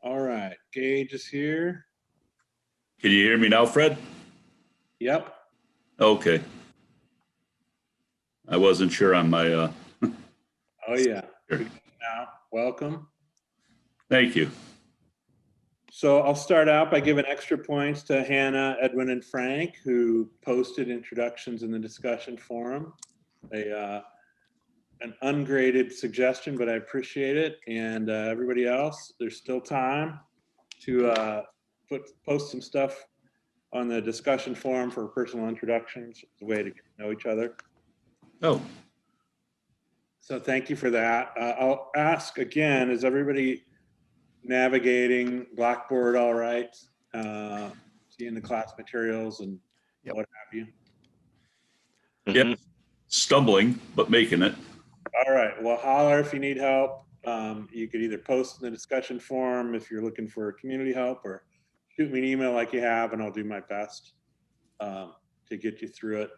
All right, Gage is here. Can you hear me now, Fred? Yep. Okay. I wasn't sure on my, Oh yeah. Sure. Now, welcome. Thank you. So I'll start out by giving extra points to Hannah, Edwin, and Frank, who posted introductions in the discussion forum. An ungraded suggestion, but I appreciate it. And everybody else, there's still time to post some stuff on the discussion forum for personal introductions. It's a way to get to know each other. Oh, So thank you for that. I'll ask again, is everybody navigating Blackboard all right? Seeing the class materials and Yep. what have you? yeah, stumbling, but making it. All right, well, holler if you need help. You could either post in the discussion forum if you're looking for community help, or shoot me an email like you have, and I'll do my best to get you through it.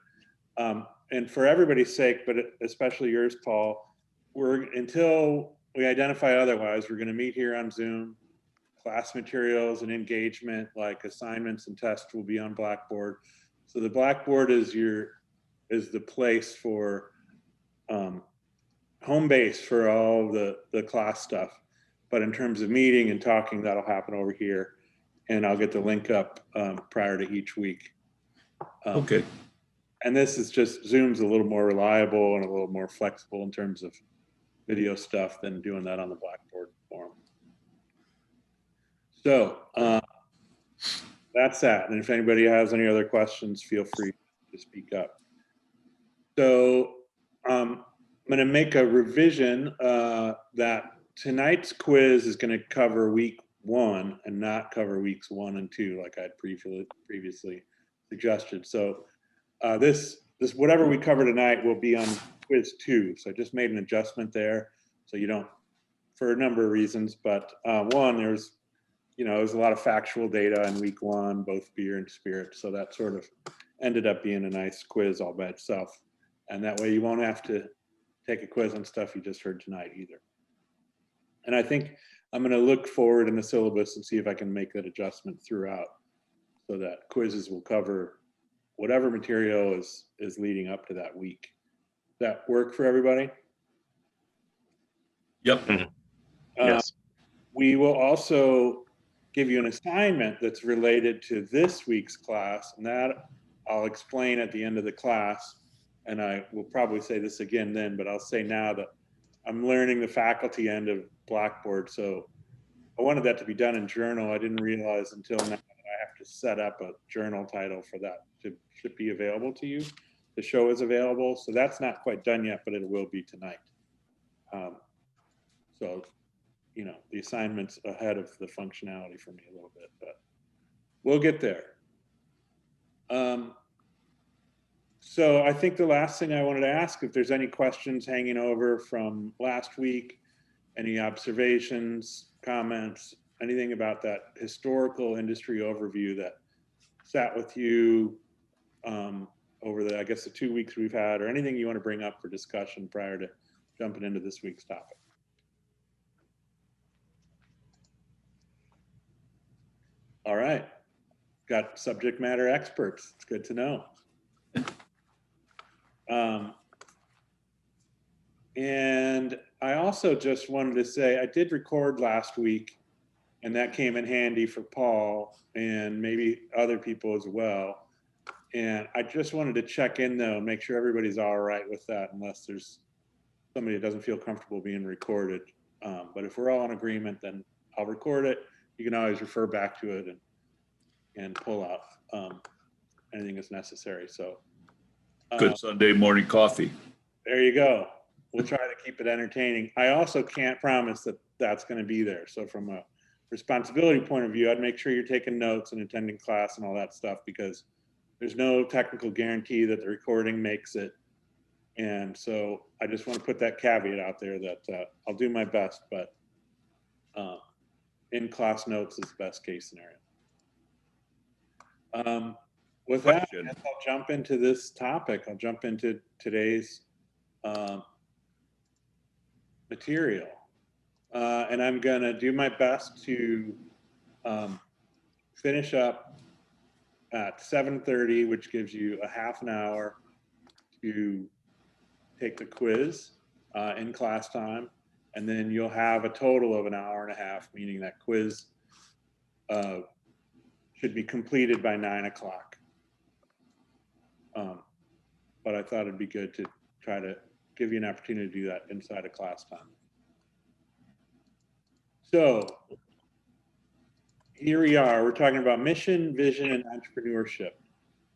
And for everybody's sake, but especially yours, Paul, until we identify otherwise, we're going to meet here on Zoom. Class materials and engagement, like assignments and tests, will be on Blackboard. So the Blackboard is the place for home base for all the class stuff. But in terms of meeting and talking, that'll happen over here, and I'll get the link up prior to each week. Okay. And this is just, Zoom's a little more reliable and a little more flexible in terms of video stuff than doing that on the Blackboard forum. So that's that. And if anybody has any other questions, feel free to speak up. So I'm going to make a revision that tonight's quiz is going to cover week 1 and not cover weeks 1 and 2 like I'd previously suggested. So this whatever we cover tonight will be on quiz 2. So I just made an adjustment there, so you don't, for a number of reasons. But one, there's a lot of factual data in week 1, both beer and spirit. So that sort of ended up being a nice quiz all by itself. And that way you won't have to take a quiz on stuff you just heard tonight either. And I think I'm going to look forward in the syllabus and see if I can make that adjustment throughout, so that quizzes will cover whatever material is leading up to that week. Does that work for everybody? Yep. Yes. We will also give you an assignment that's related to this week's class, and that I'll explain at the end of the class. And I will probably say this again then, but I'll say now that I'm learning the faculty end of Blackboard. So I wanted that to be done in Journal. I didn't realize until now that I have to set up a journal title for that to be available to you. The show is available, so that's not quite done yet, but it will be tonight. So, the assignment's ahead of the functionality for me a little bit, but we'll get there. So I think the last thing I wanted to ask, if there's any questions hanging over from last week, any observations, comments, anything about that historical industry overview that sat with you over the 2 weeks we've had, or anything you want to bring up for discussion prior to jumping into this week's topic. All right, got subject matter experts. It's good to know. And I also just wanted to say, I did record last week, and that came in handy for Paul and maybe other people as well. And I just wanted to check in though, make sure everybody's all right with that, unless there's somebody that doesn't feel comfortable being recorded. But if we're all in agreement, then I'll record it. You can always refer back to it and pull out anything that's necessary. So Good Sunday morning coffee. there you go. We'll try to keep it entertaining. I also can't promise that that's going to be there. So from a responsibility point of view, I'd make sure you're taking notes and attending class and all that stuff, because there's no technical guarantee that the recording makes it. And so I just want to put that caveat out there that I'll do my best, but in-class notes is the best case scenario. With that, I guess I'll jump into this topic. I'll jump into today's material. And I'm gonna do my best to finish up at 7:30, which gives you a half an hour to take the quiz in class time. And then you'll have a total of an hour and a half, meaning that quiz should be completed by 9 o'clock. But I thought it'd be good to try to give you an opportunity to do that inside of class time. So here we are, we're talking about mission, vision, and entrepreneurship.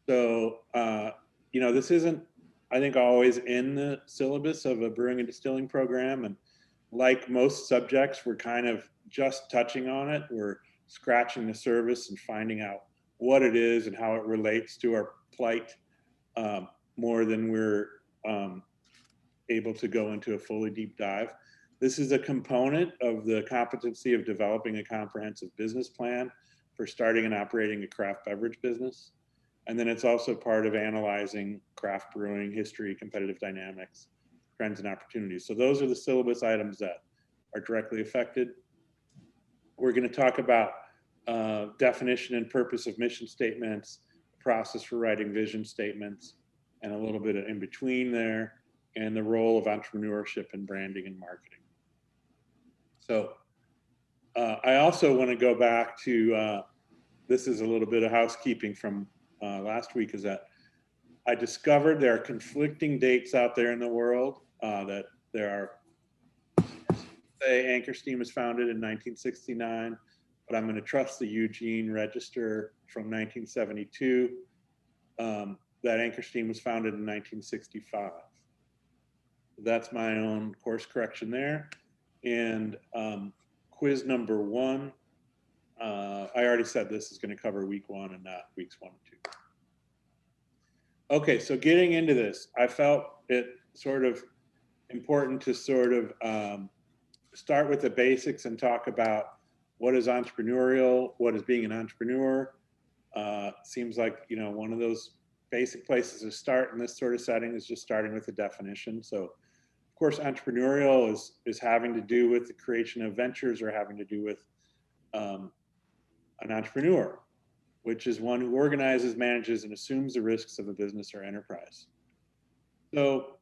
So, you know, this isn't, I think, always in the syllabus of a brewing and distilling program. And like most subjects, we're kind of just touching on it. We're scratching the surface and finding out what it is and how it relates to our plight more than we're able to go into a fully deep dive. This is a component of the competency of developing a comprehensive business plan for starting and operating a craft beverage business. And then it's also part of analyzing craft brewing history, competitive dynamics, trends and opportunities. So those are the syllabus items that are directly affected. We're going to talk about definition and purpose of mission statements, process for writing vision statements, and a little bit of in between there, and the role of entrepreneurship in branding and marketing. So I also want to go back to, this is a little bit of housekeeping from last week, is that I discovered there are conflicting dates out there in the world, that there are, say Anchor Steam was founded in 1969, but I'm going to trust the Eugene Register from 1972, that Anchor Steam was founded in 1965. That's my own course correction there. And quiz number 1, I already said this is going to cover week 1 and not weeks 1 and 2. Okay, so getting into this, I felt it sort of important to sort of start with the basics and talk about what is entrepreneurial, what is being an entrepreneur. Seems like, you know, one of those basic places to start in this sort of setting is just starting with the definition. So of course, entrepreneurial is having to do with the creation of ventures or having to do with an entrepreneur, which is one who organizes, manages, and assumes the risks of a business or enterprise. So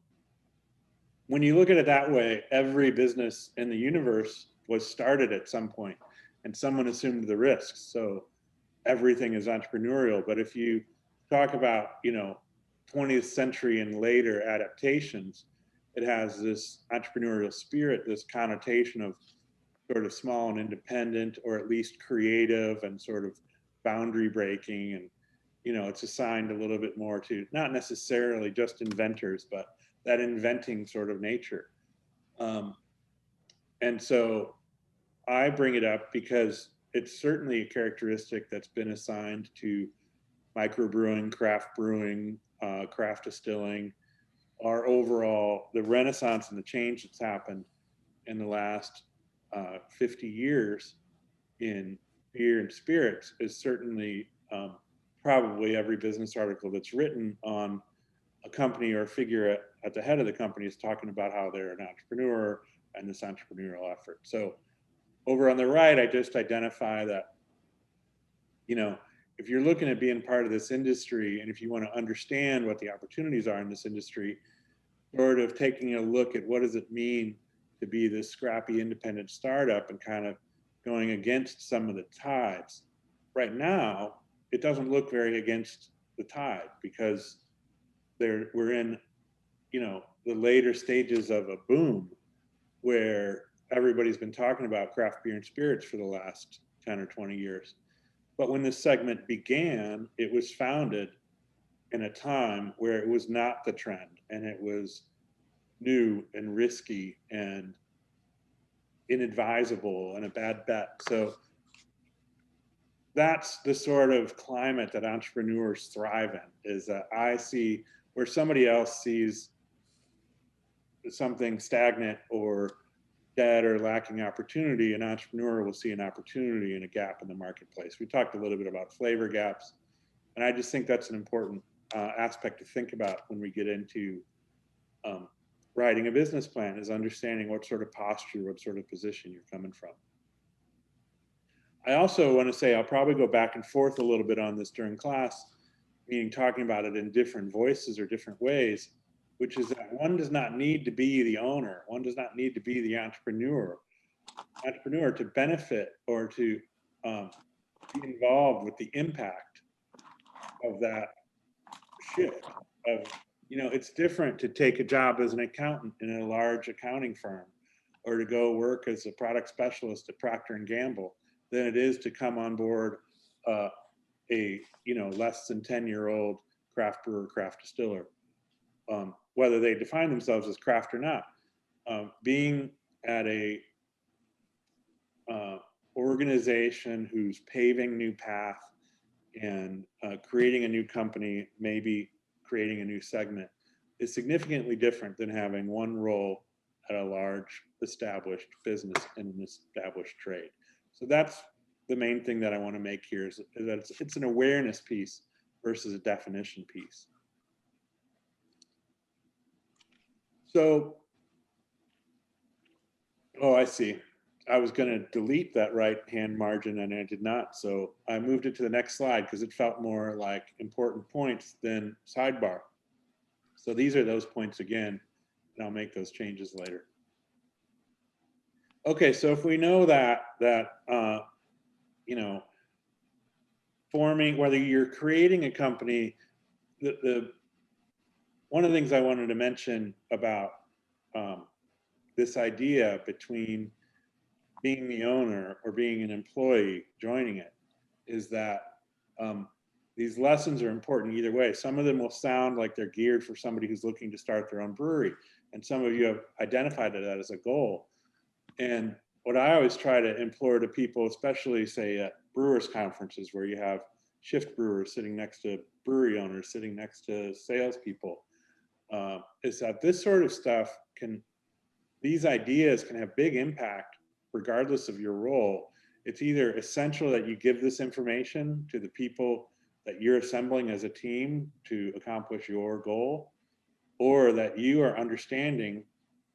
when you look at it that way, every business in the universe was started at some point and someone assumed the risks. So everything is entrepreneurial. But if you talk about, you know, 20th century and later adaptations, it has this entrepreneurial spirit, this connotation of sort of small and independent, or at least creative and sort of boundary breaking. And, you know, it's assigned a little bit more to not necessarily just inventors, but that inventing sort of nature. And so I bring it up because it's certainly a characteristic that's been assigned to microbrewing, craft brewing, craft distilling, our overall, the renaissance and the change that's happened in the last 50 years in beer and spirits is certainly probably every business article that's written on a company or a figure at the head of the company is talking about how they're an entrepreneur and this entrepreneurial effort. So over on the right, I just identify that, you know, if you're looking at being part of this industry and if you want to understand what the opportunities are in this industry, sort of taking a look at what does it mean to be this scrappy independent startup and kind of going against some of the tides. Right now, it doesn't look very against the tide because we're in, you know, the later stages of a boom where everybody's been talking about craft beer and spirits for the last 10 or 20 years. But when this segment began, it was founded in a time where it was not the trend and it was new and risky and inadvisable and a bad bet. So that's the sort of climate that entrepreneurs thrive in, is that I see where somebody else sees something stagnant or dead or lacking opportunity, an entrepreneur will see an opportunity and a gap in the marketplace. We talked a little bit about flavor gaps, and I just think that's an important aspect to think about when we get into writing a business plan, is understanding what sort of posture, what sort of position you're coming from. I also want to say I'll probably go back and forth a little bit on this during class, meaning talking about it in different voices or different ways, which is that one does not need to be the owner. One does not need to be the entrepreneur to benefit or to be involved with the impact of that shift of, it's different to take a job as an accountant in a large accounting firm or to go work as a product specialist at Procter and Gamble than it is to come on board a less than 10-year-old craft brewer, craft distiller, whether they define themselves as craft or not. Being at a organization who's paving new path and creating a new company, maybe creating a new segment, is significantly different than having one role at a large established business and an established trade. So that's the main thing that I want to make here, is that it's an awareness piece versus a definition piece. So, oh, I see. I was going to delete that right-hand margin and I did not. So I moved it to the next slide because it felt more like important points than sidebar. So these are those points again, and I'll make those changes later. Okay, so if we know that forming, whether you're creating a company, one of the things I wanted to mention about this idea between being the owner or being an employee joining it is that these lessons are important either way. Some of them will sound like they're geared for somebody who's looking to start their own brewery, and some of you have identified that as a goal. And what I always try to implore to people, especially say at brewers conferences where you have shift brewers sitting next to brewery owners, sitting next to salespeople, is that this sort of stuff these ideas can have big impact regardless of your role. It's either essential that you give this information to the people that you're assembling as a team to accomplish your goal, or that you are understanding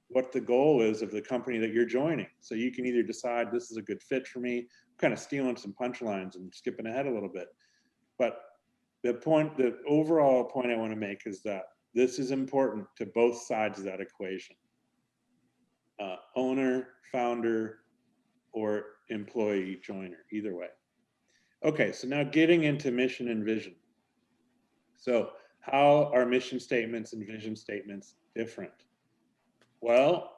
what the goal is of the company that you're joining. So you can either decide this is a good fit for me. I'm kind of stealing some punchlines and skipping ahead a little bit. But the overall point I want to make is that this is important to both sides of that equation. Owner, founder, or employee joiner, either way. Okay, so now getting into mission and vision. So how are mission statements and vision statements different? Well,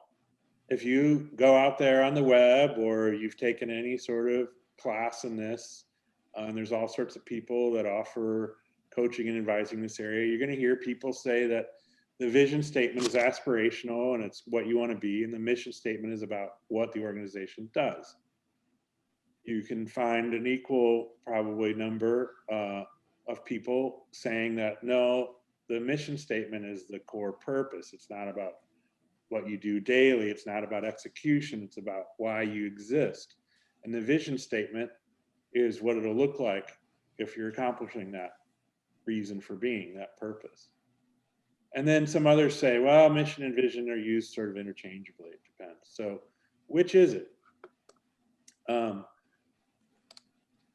if you go out there on the web or you've taken any sort of class in this, and there's all sorts of people that offer coaching and advising in this area, you're going to hear people say that the vision statement is aspirational and it's what you want to be, and the mission statement is about what the organization does. You can find an equal probably number of people saying that no, the mission statement is the core purpose. It's not about what you do daily. It's not about execution. It's about why you exist. And the vision statement is what it'll look like if you're accomplishing that reason for being, that purpose. And then some others say, well, mission and vision are used sort of interchangeably. It depends. So which is it?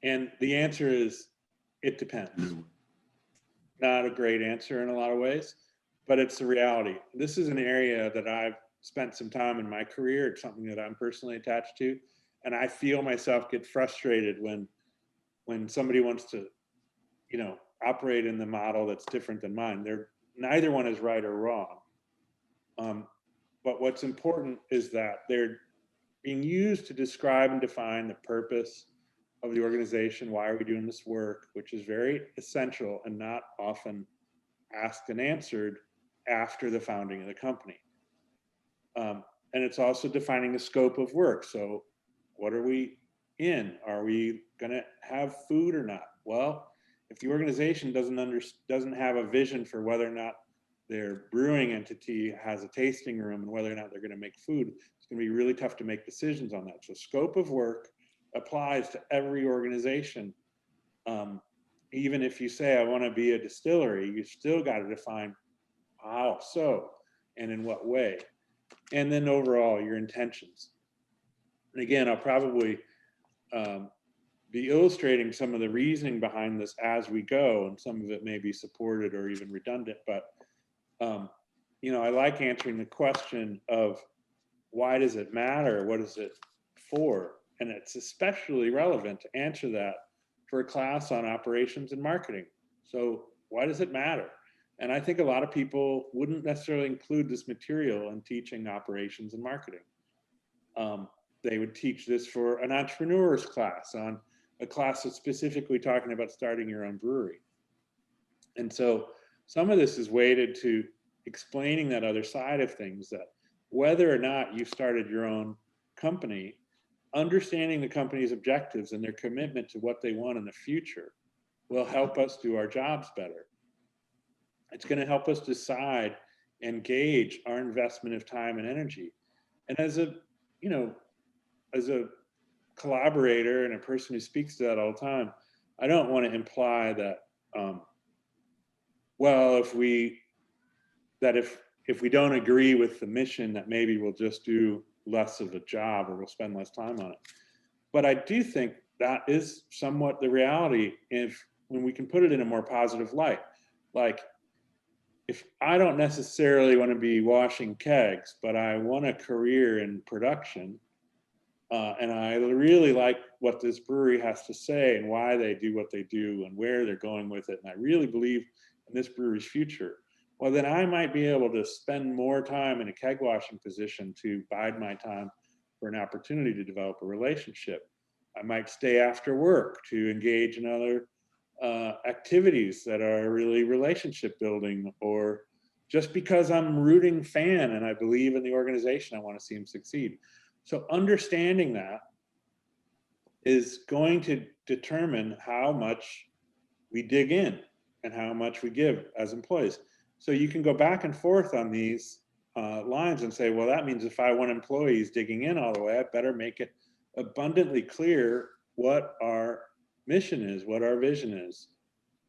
And the answer is, it depends. Not a great answer in a lot of ways, but it's the reality. This is an area that I've spent some time in my career. It's something that I'm personally attached to. And I feel myself get frustrated when somebody wants to, operate in the model that's different than mine. Neither one is right or wrong. But what's important is that they're being used to describe and define the purpose of the organization. Why are we doing this work? Which is very essential and not often asked and answered after the founding of the company. And it's also defining the scope of work. So what are we in? Are we going to have food or not? Well, if the organization doesn't have a vision for whether or not their brewing entity has a tasting room and whether or not they're going to make food, it's going to be really tough to make decisions on that. So scope of work applies to every organization. Even if you say, I want to be a distillery, you still got to define how so. and in what way, and then overall your intentions. And again, I'll probably be illustrating some of the reasoning behind this as we go, and some of it may be supported or even redundant, but I like answering the question of why does it matter? What is it for? And it's especially relevant to answer that for a class on operations and marketing. So why does it matter? And I think a lot of people wouldn't necessarily include this material in teaching operations and marketing. They would teach this for an entrepreneur's class, on a class that's specifically talking about starting your own brewery. And so some of this is weighted to explaining that other side of things, that whether or not you started your own company, understanding the company's objectives and their commitment to what they want in the future will help us do our jobs better. It's going to help us decide and gauge our investment of time and energy. And as a collaborator and a person who speaks to that all the time, I don't want to imply that, if we don't agree with the mission, that maybe we'll just do less of a job or we'll spend less time on it. But I do think that is somewhat the reality when we can put it in a more positive light. Like, if I don't necessarily want to be washing kegs, but I want a career in production, and I really like what this brewery has to say and why they do what they do and where they're going with it, and I really believe in this brewery's future, well, then I might be able to spend more time in a keg washing position to bide my time for an opportunity to develop a relationship. I might stay after work to engage in other activities that are really relationship building, or just because I'm a rooting fan and I believe in the organization, I want to see them succeed. So understanding that is going to determine how much we dig in and how much we give as employees. So you can go back and forth on these lines and say, well, that means if I want employees digging in all the way, I better make it abundantly clear what our mission is, what our vision is,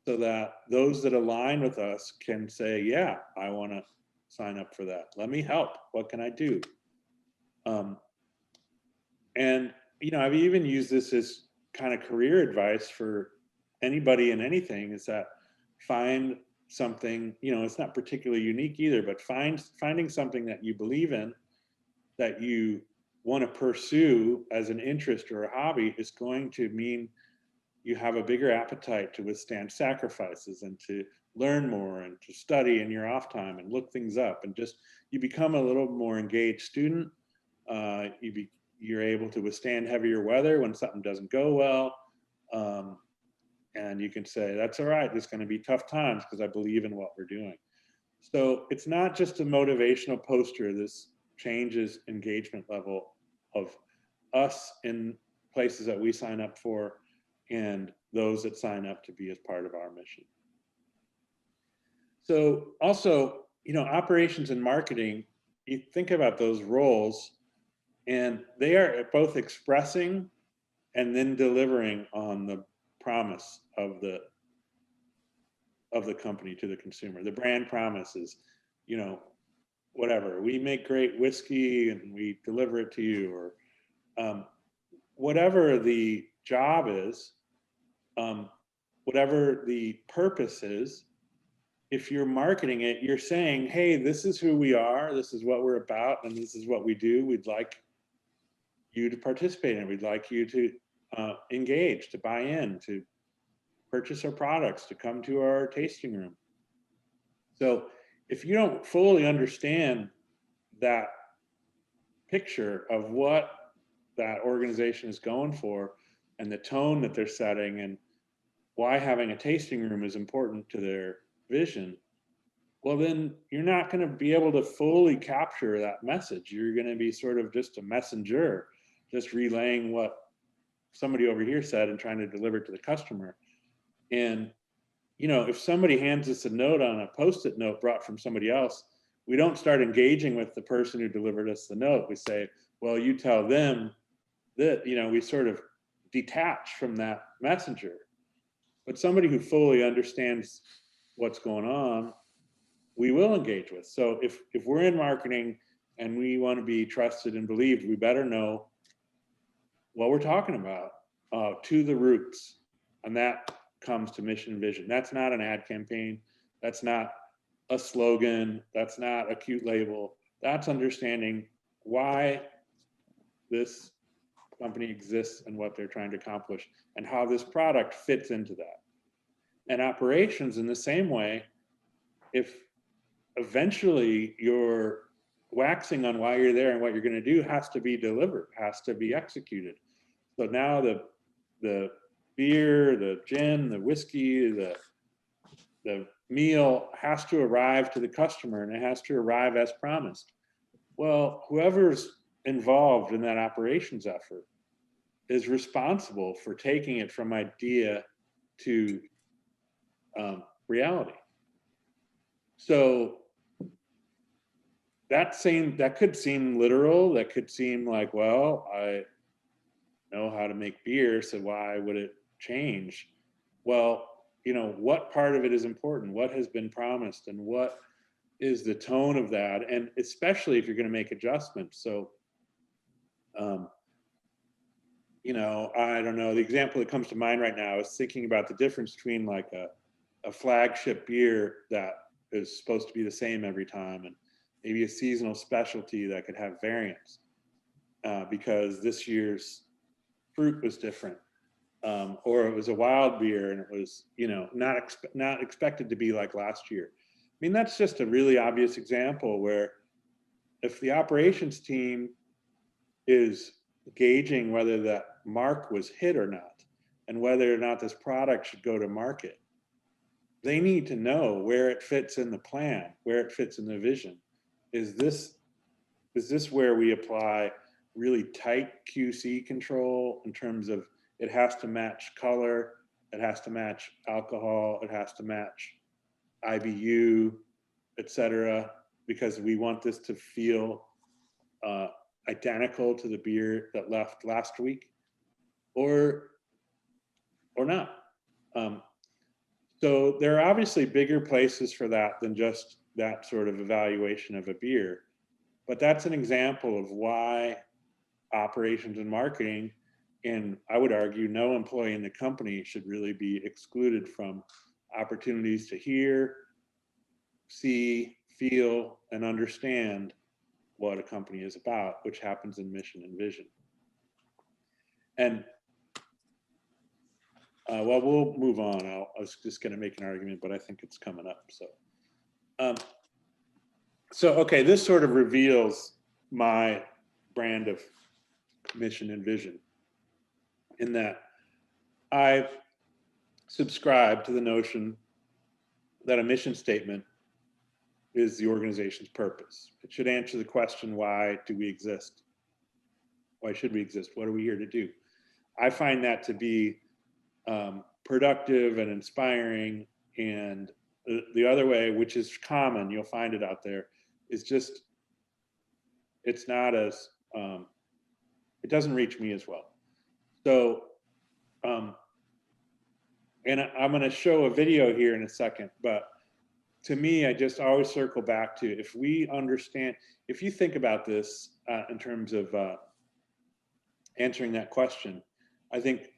so that those that align with us can say, yeah, I want to sign up for that. Let me help. What can I do? And, I've even used this as kind of career advice for anybody and anything, is that find something, it's not particularly unique either, but finding something that you believe in, that you want to pursue as an interest or a hobby, is going to mean you have a bigger appetite to withstand sacrifices and to learn more and to study in your off time and look things up, and just, you become a little more engaged student. You're able to withstand heavier weather when something doesn't go well. And you can say, that's all right, there's going to be tough times because I believe in what we're doing. So it's not just a motivational poster. This changes engagement level of us in places that we sign up for and those that sign up to be as part of our mission. So also, operations and marketing, you think about those roles, and they are both expressing and then delivering on the promise of the company to the consumer. The brand promise is, whatever, we make great whiskey and we deliver it to you, or whatever the job is, whatever the purpose is. If you're marketing it, you're saying, hey, this is who we are, this is what we're about, and this is what we do. We'd like you to participate in it. We'd like you to engage, to buy in, to purchase our products, to come to our tasting room. So if you don't fully understand that picture of what that organization is going for and the tone that they're setting and why having a tasting room is important to their vision, well, then you're not going to be able to fully capture that message. You're going to be sort of just a messenger, just relaying what somebody over here said and trying to deliver it to the customer. And, if somebody hands us a note on a Post-it note brought from somebody else, we don't start engaging with the person who delivered us the note. We say, well, you tell them that, we sort of detach from that messenger. But somebody who fully understands what's going on we will engage with. So if we're in marketing and we want to be trusted and believed, we better know what we're talking about to the roots. And that comes to mission and vision. That's not an ad campaign. That's not a slogan. That's not a cute label. That's understanding why this company exists and what they're trying to accomplish and how this product fits into that. And operations in the same way, if eventually you're waxing on why you're there and what you're going to do has to be delivered, has to be executed. So now the beer, the gin, the whiskey, the meal has to arrive to the customer and it has to arrive as promised. Well, whoever's involved in that operations effort is responsible for taking it from idea to reality. So that could seem literal. That could seem like, well, I know how to make beer, so why would it change? Well, you know, what part of it is important? What has been promised, and what is the tone of that? And especially if you're going to make adjustments. So, you know, I don't know. The example that comes to mind right now is thinking about the difference between like a flagship beer that is supposed to be the same every time, and maybe a seasonal specialty that could have variants because this year's fruit was different, or it was a wild beer and it was, you know, not expected to be like last year. I mean, that's just a really obvious example where if the operations team is gauging whether that mark was hit or not, and whether or not this product should go to market, they need to know where it fits in the plan, where it fits in the vision. Is this where we apply really tight QC control in terms of it has to match color, it has to match alcohol, it has to match IBU, etc., because we want this to feel identical to the beer that left last week, or not. So there are obviously bigger places for that than just that sort of evaluation of a beer, but that's an example of why operations and marketing, and I would argue no employee in the company should really be excluded from opportunities to hear, see, feel, and understand what a company is about, which happens in mission and vision. And well, we'll move on. I was just going to make an argument, but I think it's coming up. So, okay, this sort of reveals my brand of mission and vision, in that I subscribe to the notion that a mission statement is the organization's purpose. It should answer the question, why do we exist? Why should we exist? What are we here to do? I find that to be productive and inspiring. And the other way, which is common, you'll find it out there, is just, it's not as, it doesn't reach me as well. So, and I'm going to show a video here in a second, but to me, I just always circle back to, if we understand, if you think about this in terms of answering that question, I think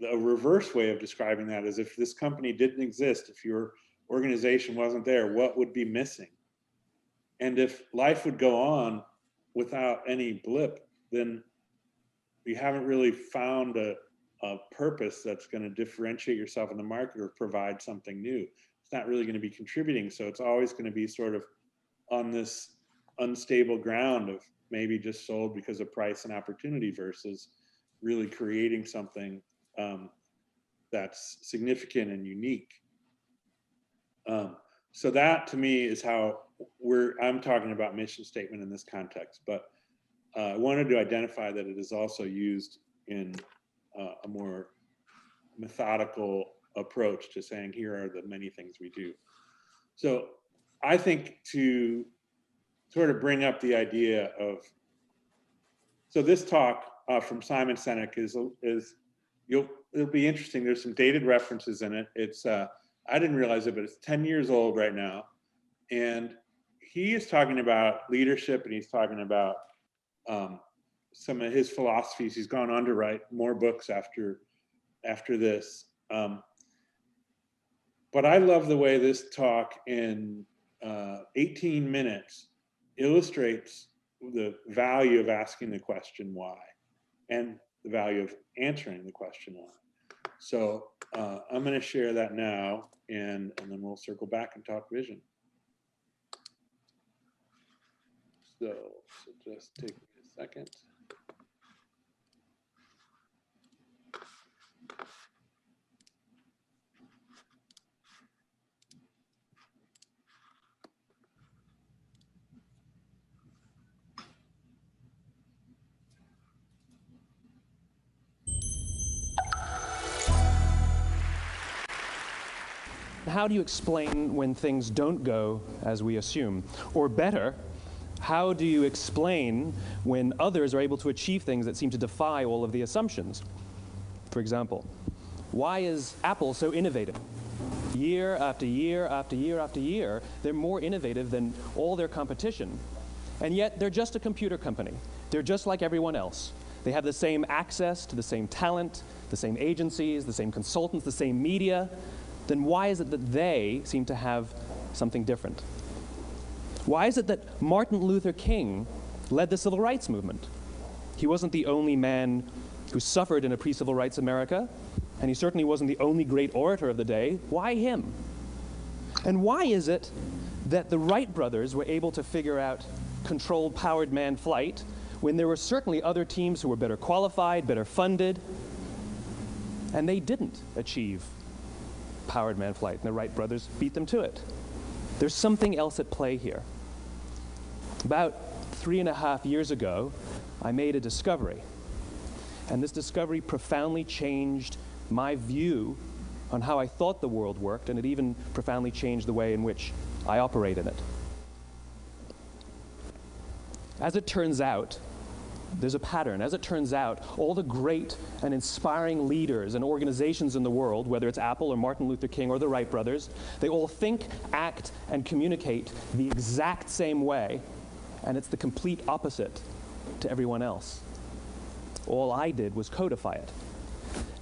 the reverse way of describing that is, if this company didn't exist, if your organization wasn't there, what would be missing? And if life would go on without any blip, then you haven't really found a purpose that's going to differentiate yourself in the market or provide something new. It's not really going to be contributing. So it's always going to be sort of on this unstable ground of maybe just sold because of price and opportunity versus really creating something that's significant and unique. So that to me is how I'm talking about mission statement in this context, but I wanted to identify that it is also used in a more methodical approach to saying, here are the many things we do. So I think to sort of bring up the idea of, so this talk from Simon Sinek it'll be interesting. There's some dated references in it. It's, I didn't realize it, but it's 10 years old right now. And he is talking about leadership, and he's talking about some of his philosophies. He's gone on to write more books after this. But I love the way this talk in 18 minutes illustrates the value of asking the question why, and the value of answering the question why. So I'm going to share that now, and then we'll circle back and talk vision. So just take me a second. How do you explain when things don't go as we assume? Or better, how do you explain when others are able to achieve things that seem to defy all of the assumptions? For example, why is Apple so innovative? Year after year after year after year, they're more innovative than all their competition. And yet, they're just a computer company. They're just like everyone else. They have the same access to the same talent, the same agencies, the same consultants, the same media. Then why is it that they seem to have something different? Why is it that Martin Luther King led the civil rights movement? He wasn't the only man who suffered in a pre-civil rights America, and he certainly wasn't the only great orator of the day. Why him? And why is it that the Wright brothers were able to figure out controlled powered manned flight when there were certainly other teams who were better qualified, better funded, and they didn't achieve powered manned flight, and the Wright brothers beat them to it? There's something else at play here. About 3.5 years ago, I made a discovery, and this discovery profoundly changed my view on how I thought the world worked, and it even profoundly changed the way in which I operate in it. As it turns out, there's a pattern. As it turns out, all the great and inspiring leaders and organizations in the world, whether it's Apple or Martin Luther King or the Wright brothers, they all think, act, and communicate the exact same way, and it's the complete opposite to everyone else. All I did was codify it.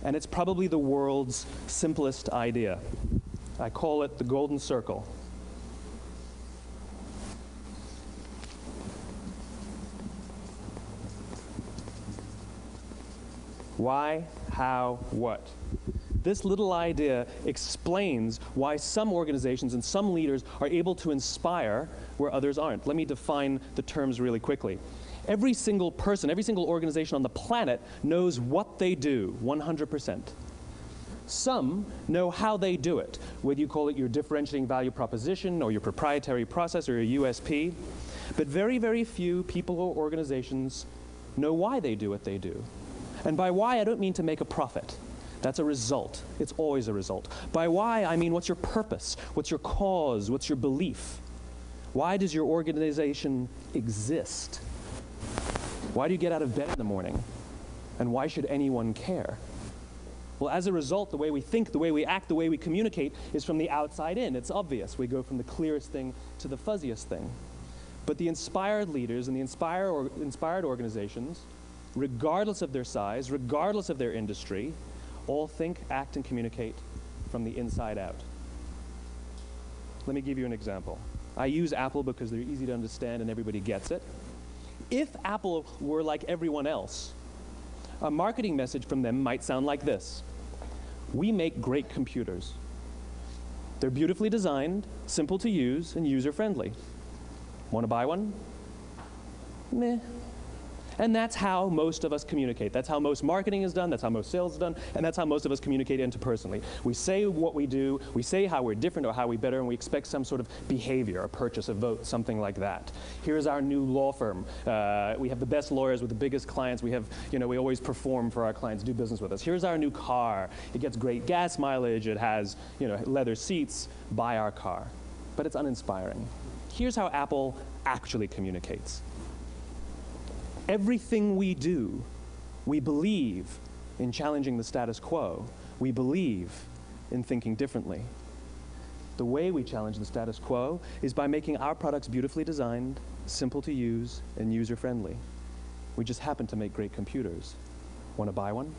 And it's probably the world's simplest idea. I call it the golden circle. Why, how, what? This little idea explains why some organizations and some leaders are able to inspire where others aren't. Let me define the terms really quickly. Every single person, every single organization on the planet knows what they do 100%. Some know how they do it, whether you call it your differentiating value proposition or your proprietary process or your USP. But very, very few people or organizations know why they do what they do. And by why, I don't mean to make a profit. That's a result. It's always a result. By why, I mean what's your purpose? What's your cause? What's your belief? Why does your organization exist? Why do you get out of bed in the morning? And why should anyone care? Well, as a result, the way we think, the way we act, the way we communicate is from the outside in. It's obvious. We go from the clearest thing to the fuzziest thing. But the inspired leaders and the inspired organizations, regardless of their size, regardless of their industry, all think, act, and communicate from the inside out. Let me give you an example. I use Apple because they're easy to understand and everybody gets it. If Apple were like everyone else, a marketing message from them might sound like this. We make great computers. They're beautifully designed, simple to use, and user-friendly. Want to buy one? Meh. And that's how most of us communicate. That's how most marketing is done, that's how most sales is done, and that's how most of us communicate interpersonally. We say what we do, we say how we're different or how we're better, and we expect some sort of behavior, a purchase, a vote, something like that. Here's our new law firm. We have the best lawyers with the biggest clients. We have, we always perform for our clients, do business with us. Here's our new car. It gets great gas mileage. It has, leather seats. Buy our car. But it's uninspiring. Here's how Apple actually communicates. Everything we do, we believe in challenging the status quo. We believe in thinking differently. The way we challenge the status quo is by making our products beautifully designed, simple to use, and user-friendly. We just happen to make great computers. Want to buy one?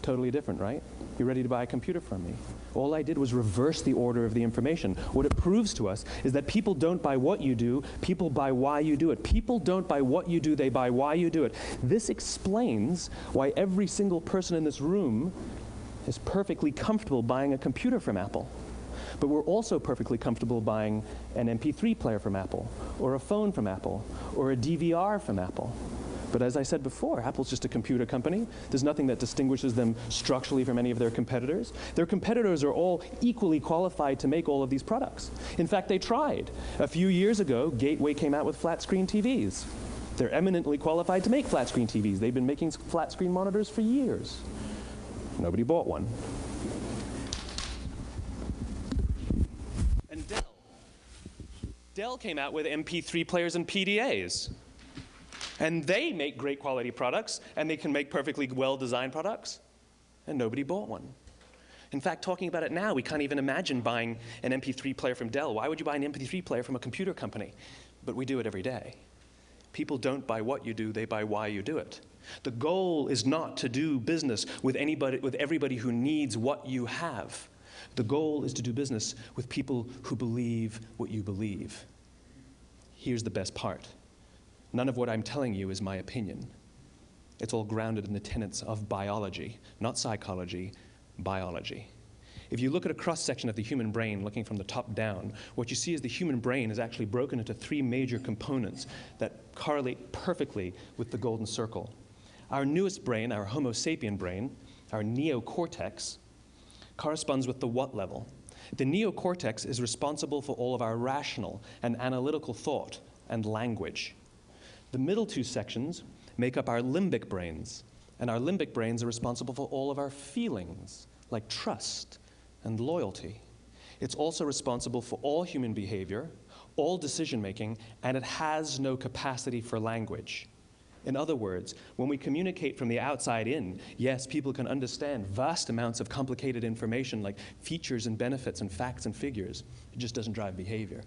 Totally different, right? You're ready to buy a computer from me. All I did was reverse the order of the information. What it proves to us is that people don't buy what you do, people buy why you do it. People don't buy what you do, they buy why you do it. This explains why every single person in this room is perfectly comfortable buying a computer from Apple. But we're also perfectly comfortable buying an MP3 player from Apple, or a phone from Apple, or a DVR from Apple. But as I said before, Apple's just a computer company. There's nothing that distinguishes them structurally from any of their competitors. Their competitors are all equally qualified to make all of these products. In fact, they tried. A few years ago, Gateway came out with flat-screen TVs. They're eminently qualified to make flat-screen TVs. They've been making flat-screen monitors for years. Nobody bought one. And Dell came out with MP3 players and PDAs. And they make great quality products, and they can make perfectly well-designed products, and nobody bought one. In fact, talking about it now, we can't even imagine buying an MP3 player from Dell. Why would you buy an MP3 player from a computer company? But we do it every day. People don't buy what you do, they buy why you do it. The goal is not to do business with everybody who needs what you have. The goal is to do business with people who believe what you believe. Here's the best part. None of what I'm telling you is my opinion. It's all grounded in the tenets of biology, not psychology, biology. If you look at a cross-section of the human brain, looking from the top down, what you see is the human brain is actually broken into 3 major components that correlate perfectly with the golden circle. Our newest brain, our Homo sapien brain, our neocortex, corresponds with the what level. The neocortex is responsible for all of our rational and analytical thought and language. The middle 2 sections make up our limbic brains, and our limbic brains are responsible for all of our feelings, like trust and loyalty. It's also responsible for all human behavior, all decision-making, and it has no capacity for language. In other words, when we communicate from the outside in, yes, people can understand vast amounts of complicated information like features and benefits and facts and figures. It just doesn't drive behavior.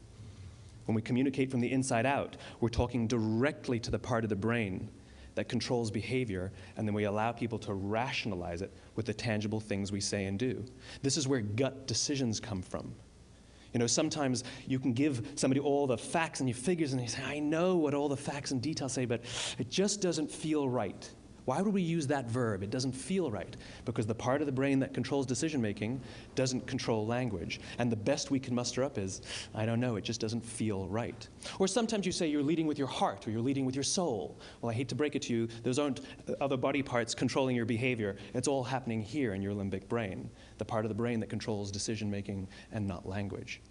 When we communicate from the inside out, we're talking directly to the part of the brain that controls behavior, and then we allow people to rationalize it with the tangible things we say and do. This is where gut decisions come from. You know, sometimes you can give somebody all the facts and your figures, and they say, I know what all the facts and details say, but it just doesn't feel right. Why would we use that verb? It doesn't feel right. Because the part of the brain that controls decision-making doesn't control language. And the best we can muster up is, I don't know, it just doesn't feel right. Or sometimes you say you're leading with your heart, or you're leading with your soul. Well, I hate to break it to you, those aren't other body parts controlling your behavior. It's all happening here in your limbic brain, the part of the brain that controls decision-making and not language.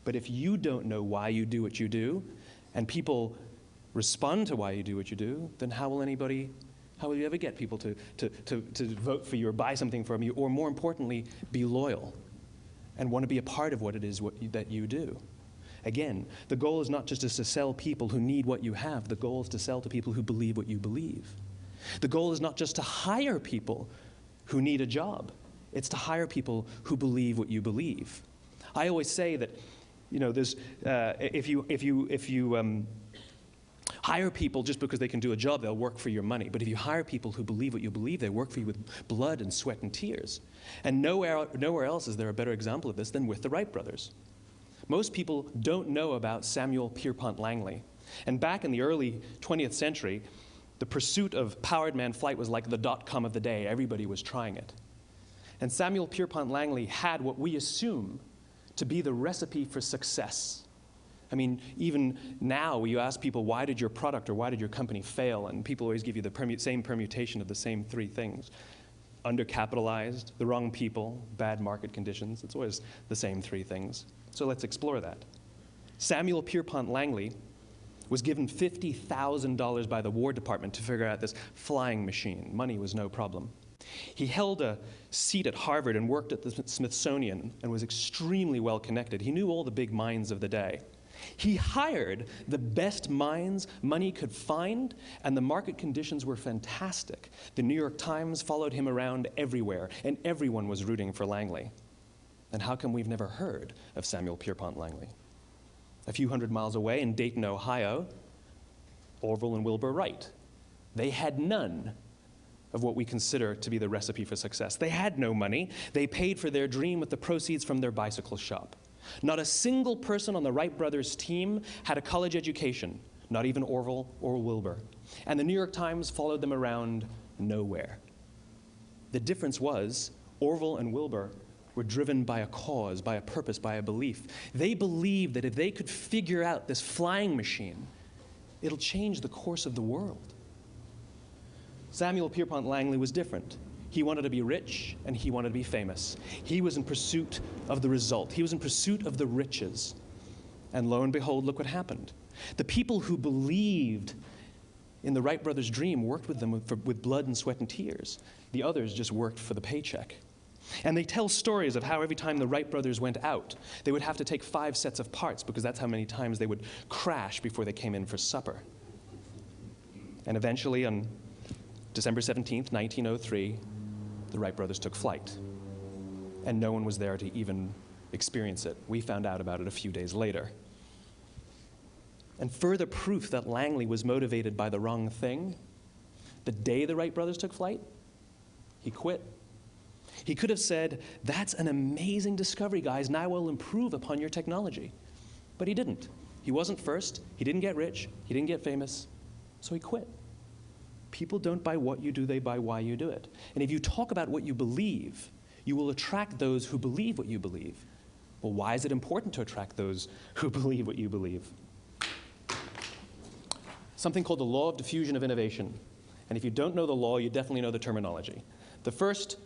But if you don't know why you do what you do, and people respond to why you do what you do, then how will you ever get people to vote for you or buy something from you, or more importantly, be loyal and want to be a part of what it is that you do? Again, the goal is not just to sell people who need what you have. The goal is to sell to people who believe what you believe. The goal is not just to hire people who need a job. It's to hire people who believe what you believe. I always say that, you know, there's if you hire people just because they can do a job, they'll work for your money. But if you hire people who believe what you believe, they work for you with blood and sweat and tears. And nowhere else is there a better example of this than with the Wright brothers. Most people don't know about Samuel Pierpont Langley. And back in the early 20th century, the pursuit of powered man flight was like the dot-com of the day. Everybody was trying it. And Samuel Pierpont Langley had what we assume to be the recipe for success. I mean, even now, you ask people, why did your product or why did your company fail? And people always give you the same permutation of the same 3 things. Undercapitalized, the wrong people, bad market conditions. It's always the same 3 things. So let's explore that. Samuel Pierpont Langley was given $50,000 by the War Department to figure out this flying machine. Money was no problem. He held a seat at Harvard and worked at the Smithsonian and was extremely well connected. He knew all the big minds of the day. He hired the best minds money could find, and the market conditions were fantastic. The New York Times followed him around everywhere, and everyone was rooting for Langley. then how come we've never heard of Samuel Pierpont Langley? A few hundred miles away in Dayton, Ohio, Orville and Wilbur Wright. They had none of what we consider to be the recipe for success. They had no money. They paid for their dream with the proceeds from their bicycle shop. Not a single person on the Wright brothers' team had a college education, not even Orville or Wilbur. And the New York Times followed them around nowhere. The difference was Orville and Wilbur were driven by a cause, by a purpose, by a belief. They believed that if they could figure out this flying machine, it'll change the course of the world. Samuel Pierpont Langley was different. He wanted to be rich and he wanted to be famous. He was in pursuit of the result. He was in pursuit of the riches. And lo and behold, look what happened. The people who believed in the Wright brothers' dream worked with them with blood and sweat and tears. The others just worked for the paycheck. And they tell stories of how every time the Wright brothers went out, they would have to take 5 sets of parts because that's how many times they would crash before they came in for supper. And eventually, on December 17th, 1903, the Wright brothers took flight. And no one was there to even experience it. We found out about it a few days later. And further proof that Langley was motivated by the wrong thing, the day the Wright brothers took flight, he quit. He could have said, "That's an amazing discovery, guys. Now we'll improve upon your technology." But he didn't. He wasn't first. He didn't get rich. He didn't get famous. So he quit. People don't buy what you do, they buy why you do it. And if you talk about what you believe, you will attract those who believe what you believe. Well, why is it important to attract those who believe what you believe? Something called the law of diffusion of innovation. And if you don't know the law, you definitely know the terminology. The first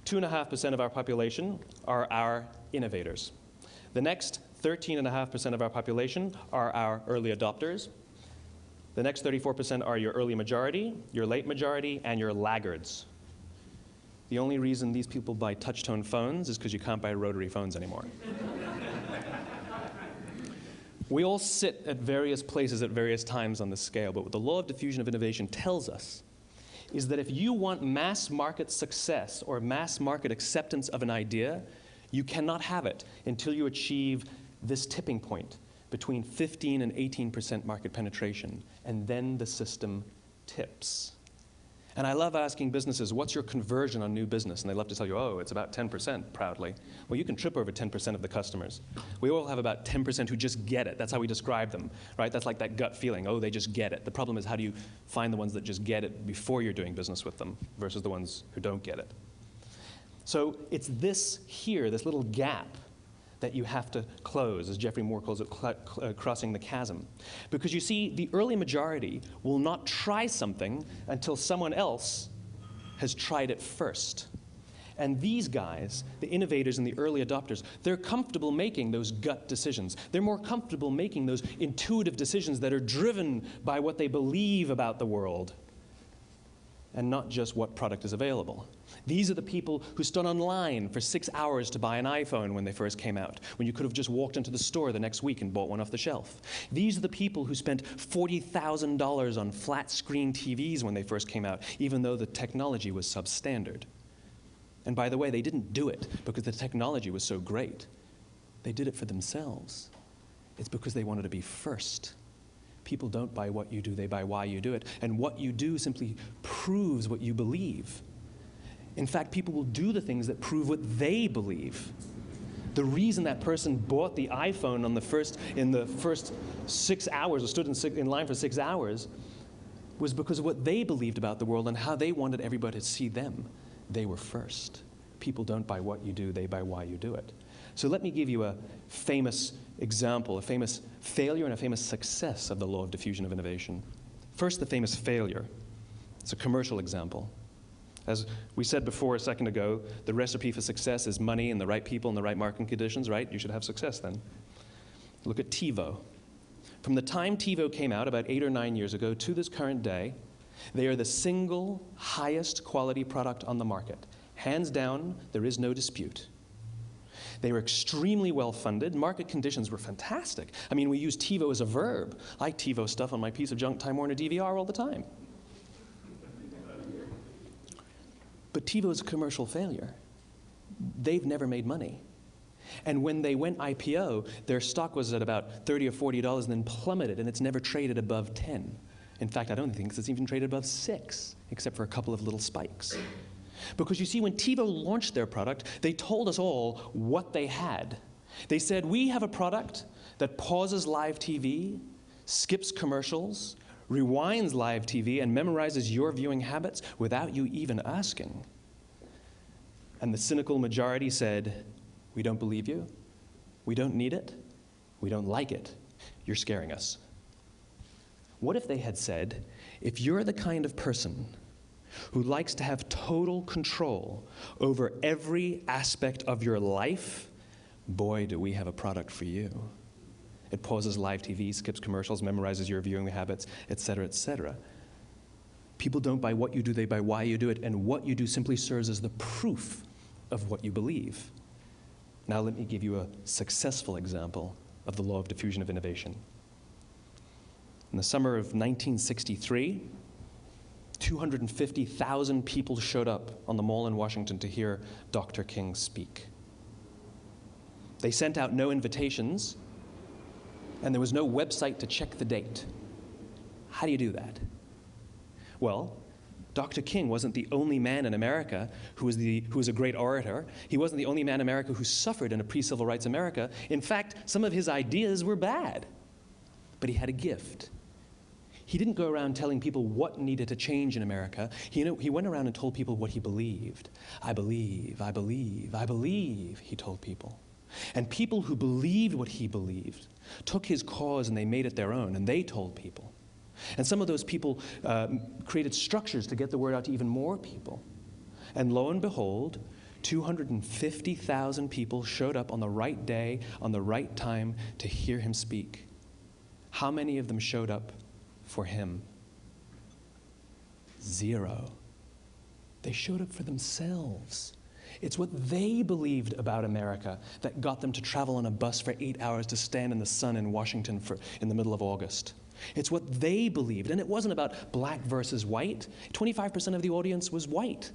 2.5% of our population are our innovators. The next 13.5% of our population are our early adopters. The next 34% are your early majority, your late majority, and your laggards. The only reason these people buy touch-tone phones is because you can't buy rotary phones anymore. We all sit at various places at various times on the scale, but what the law of diffusion of innovation tells us is that if you want mass market success or mass market acceptance of an idea, you cannot have it until you achieve this tipping point between 15 and 18% market penetration, and then the system tips. And I love asking businesses, what's your conversion on new business? And they love to tell you, oh, it's about 10%, proudly. Well, you can trip over 10% of the customers. We all have about 10% who just get it. That's how we describe them, right? That's like that gut feeling, oh, they just get it. The problem is, how do you find the ones that just get it before you're doing business with them versus the ones who don't get it? So it's this here, this little gap, that you have to close, as Geoffrey Moore calls it, crossing the chasm. Because you see, the early majority will not try something until someone else has tried it first. And these guys, the innovators and the early adopters, they're comfortable making those gut decisions. They're more comfortable making those intuitive decisions that are driven by what they believe about the world and not just what product is available. These are the people who stood online for 6 hours to buy an iPhone when they first came out, when you could have just walked into the store the next week and bought one off the shelf. These are the people who spent $40,000 on flat-screen TVs when they first came out, even though the technology was substandard. And by the way, they didn't do it because the technology was so great. They did it for themselves. It's because they wanted to be first. People don't buy what you do, they buy why you do it. And what you do simply proves what you believe. In fact, people will do the things that prove what they believe. The reason that person bought the iPhone in the first 6 hours, or stood in line for 6 hours, was because of what they believed about the world and how they wanted everybody to see them. They were first. People don't buy what you do, they buy why you do it. So let me give you a famous example, a famous failure and a famous success of the law of diffusion of innovation. First, the famous failure. It's a commercial example. As we said before a second ago, the recipe for success is money and the right people and the right marketing conditions, right? You should have success then. Look at TiVo. From the time TiVo came out about 8 or 9 years ago to this current day, they are the single highest quality product on the market. Hands down, there is no dispute. They were extremely well funded. Market conditions were fantastic. I mean, we use TiVo as a verb. I TiVo stuff on my piece of junk Time Warner DVR all the time. But TiVo is a commercial failure. They've never made money. And when they went IPO, their stock was at about $30 or $40 and then plummeted, and it's never traded above 10. In fact, I don't think it's even traded above 6, except for a couple of little spikes. Because you see, when TiVo launched their product, they told us all what they had. They said, we have a product that pauses live TV, skips commercials, rewinds live TV, and memorizes your viewing habits without you even asking. And the cynical majority said, we don't believe you, we don't need it, we don't like it, you're scaring us. What if they had said, if you're the kind of person who likes to have total control over every aspect of your life, boy, do we have a product for you. It pauses live TV, skips commercials, memorizes your viewing habits, et cetera, et cetera. People don't buy what you do, they buy why you do it, and what you do simply serves as the proof of what you believe. Now let me give you a successful example of the law of diffusion of innovation. In the summer of 1963, 250,000 people showed up on the Mall in Washington to hear Dr. King speak. They sent out no invitations, and there was no website to check the date. How do you do that? Well, Dr. King wasn't the only man in America who was a great orator. He wasn't the only man in America who suffered in a pre-civil rights America. In fact, some of his ideas were bad, but he had a gift. He didn't go around telling people what needed to change in America. He went around and told people what he believed. I believe, I believe, I believe, he told people. And people who believed what he believed took his cause and they made it their own, and they told people. And some of those people created structures to get the word out to even more people. And lo and behold, 250,000 people showed up on the right day, on the right time to hear him speak. How many of them showed up for him? 0. They showed up for themselves. It's what they believed about America that got them to travel on a bus for 8 hours to stand in the sun in Washington in the middle of August. It's what they believed, and it wasn't about black versus white. 25% of the audience was white.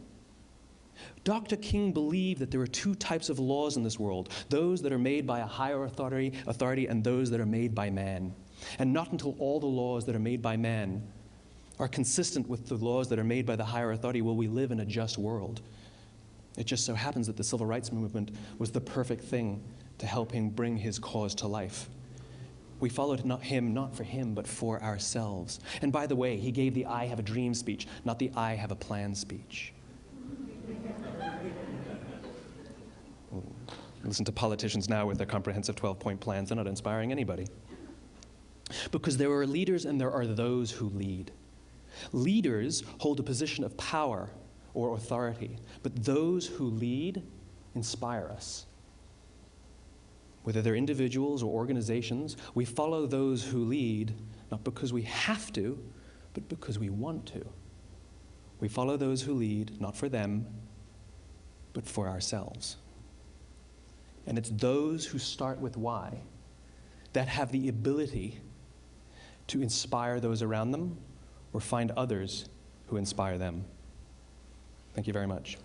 Dr. King believed that there were 2 types of laws in this world, those that are made by a higher authority and those that are made by man. And not until all the laws that are made by man are consistent with the laws that are made by the higher authority will we live in a just world. It just so happens that the civil rights movement was the perfect thing to help him bring his cause to life. We followed him not for him, but for ourselves. And by the way, he gave the I have a dream speech, not the I have a plan speech. Listen to politicians now with their comprehensive 12-point plans. They're not inspiring anybody. Because there are leaders and there are those who lead. Leaders hold a position of power or authority, but those who lead inspire us. Whether they're individuals or organizations, we follow those who lead, not because we have to, but because we want to. We follow those who lead, not for them, but for ourselves. And it's those who start with why that have the ability to inspire those around them or find others who inspire them. Thank you very much.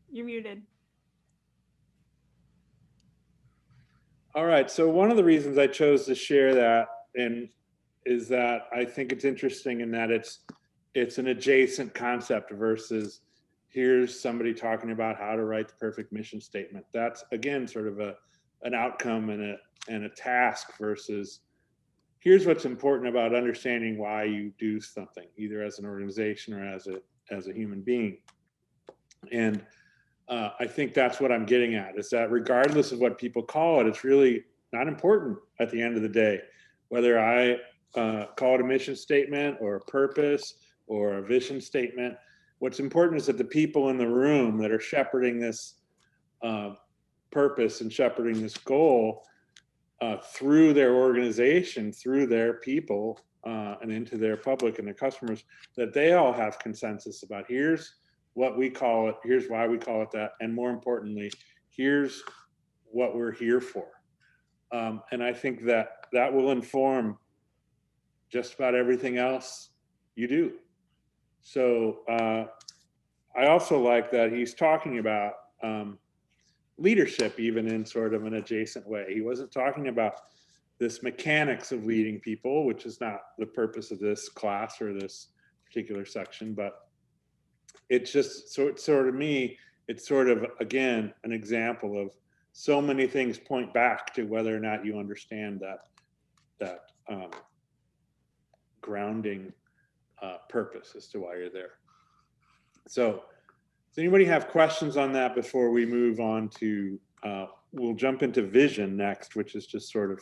You're muted. All right, so one of the reasons I chose to share that is that I think it's interesting in that it's an adjacent concept versus here's somebody talking about how to write the perfect mission statement. That's again sort of an outcome and a task versus here's what's important about understanding why you do something, either as an organization or as a human being. And I think that's what I'm getting at, is that regardless of what people call it, it's really not important at the end of the day, whether I call it a mission statement or a purpose or a vision statement. What's important is that the people in the room that are shepherding this purpose and shepherding this goal through their organization, through their people, and into their public and their customers, that they all have consensus about here's what we call it, here's why we call it that, and more importantly, here's what we're here for. And I think that that will inform just about everything else you do. So I also like that he's talking about leadership, even in sort of an adjacent way. He wasn't talking about this mechanics of leading people, which is not the purpose of this class or this particular section, but it's just sort of me, it's sort of, again, an example of so many things point back to whether or not you understand that grounding purpose as to why you're there. So does anybody have questions on that before we move on to, we'll jump into vision next, which is just sort of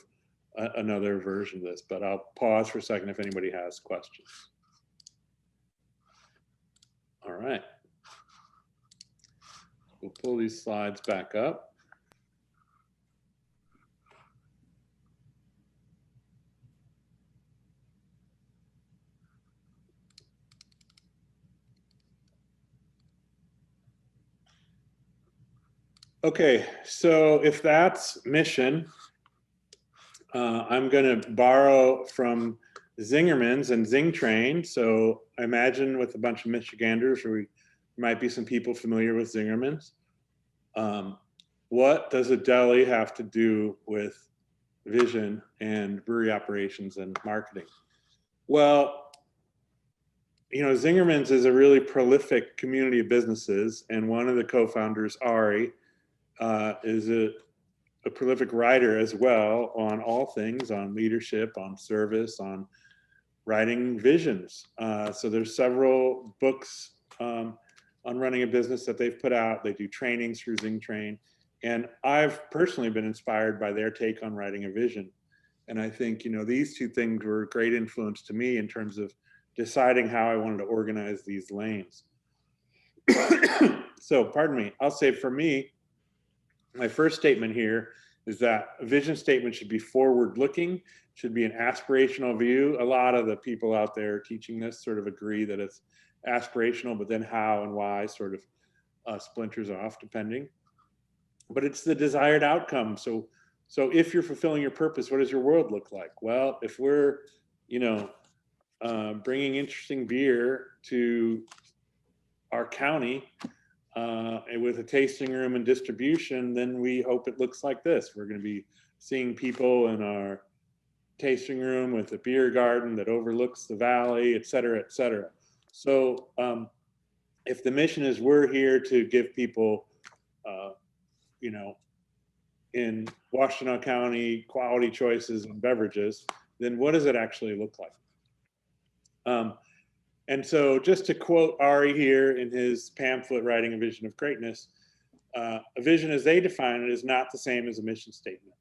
another version of this, but I'll pause for a second if anybody has questions. All right. We'll pull these slides back up. Okay, so if that's mission, I'm going to borrow from Zingerman's and Zing Train. So I imagine with a bunch of Michiganders, or we might be some people familiar with Zingerman's. What does a deli have to do with vision and brewery operations and marketing? Well, you know, Zingerman's is a really prolific community of businesses, and one of the co-founders, Ari, is a prolific writer as well on all things, on leadership, on service, on writing visions. So there's several books on running a business that they've put out. They do trainings through Zing Train. And I've personally been inspired by their take on writing a vision. And I think, you know, these two things were a great influence to me in terms of deciding how I wanted to organize these lanes. So, pardon me, I'll say for me, my first statement here is that a vision statement should be forward-looking, should be an aspirational view. A lot of the people out there teaching this sort of agree that it's aspirational, but then how and why sort of splinters off depending. But it's the desired outcome. So if you're fulfilling your purpose, what does your world look like? Well, if we're, you know, bringing interesting beer to our county, and with a tasting room and distribution, then we hope it looks like this. We're going to be seeing people in our tasting room with a beer garden that overlooks the valley, et cetera, et cetera. So if the mission is we're here to give people, you know, in Washtenaw County quality choices and beverages, then what does it actually look like? And so just to quote Ari here in his pamphlet, Writing a Vision of Greatness, a vision as they define it is not the same as a mission statement.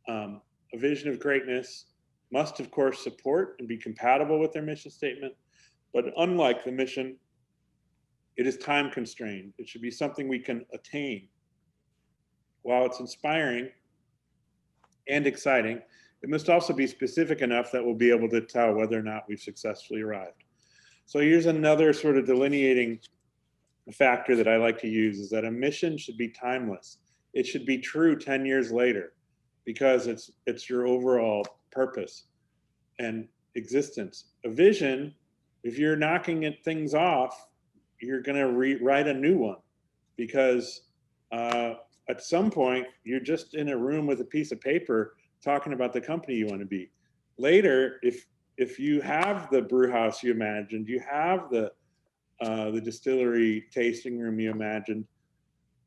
A vision of greatness must, of course, support and be compatible with their mission statement, but unlike the mission, it is time constrained. It should be something we can attain. While it's inspiring and exciting, it must also be specific enough that we'll be able to tell whether or not we've successfully arrived. So here's another sort of delineating factor that I like to use, is that a mission should be timeless. It should be true 10 years later, because it's your overall purpose and existence. A vision, if you're knocking things off, you're going to write a new one, because at some point you're just in a room with a piece of paper talking about the company you want to be. Later, if you have the brew house you imagined, you have the distillery tasting room you imagined,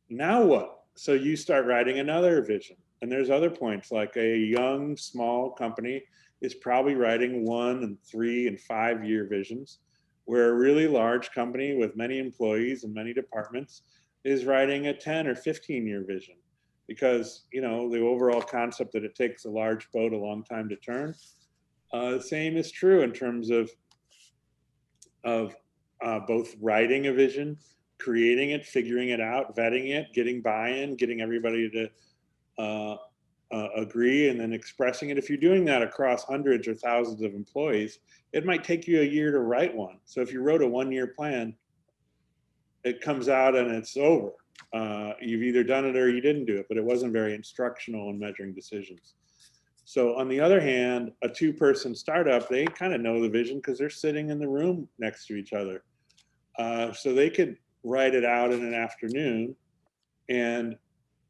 now what? So you start writing another vision. And there's other points, like a young, small company is probably writing 1 and 3 and 5 year visions, where a really large company with many employees and many departments is writing a 10 or 15 year vision, because, you know, the overall concept that it takes a large boat a long time to turn. The same is true in terms of both writing a vision, creating it, figuring it out, vetting it, getting buy-in, getting everybody to agree, and then expressing it. If you're doing that across hundreds or thousands of employees, it might take you a year to write one. So if you wrote a 1 year plan, it comes out and it's over. You've either done it or you didn't do it, but it wasn't very instructional in measuring decisions. So on the other hand, a 2-person startup, they kind of know the vision because they're sitting in the room next to each other. So they could write it out in an afternoon, and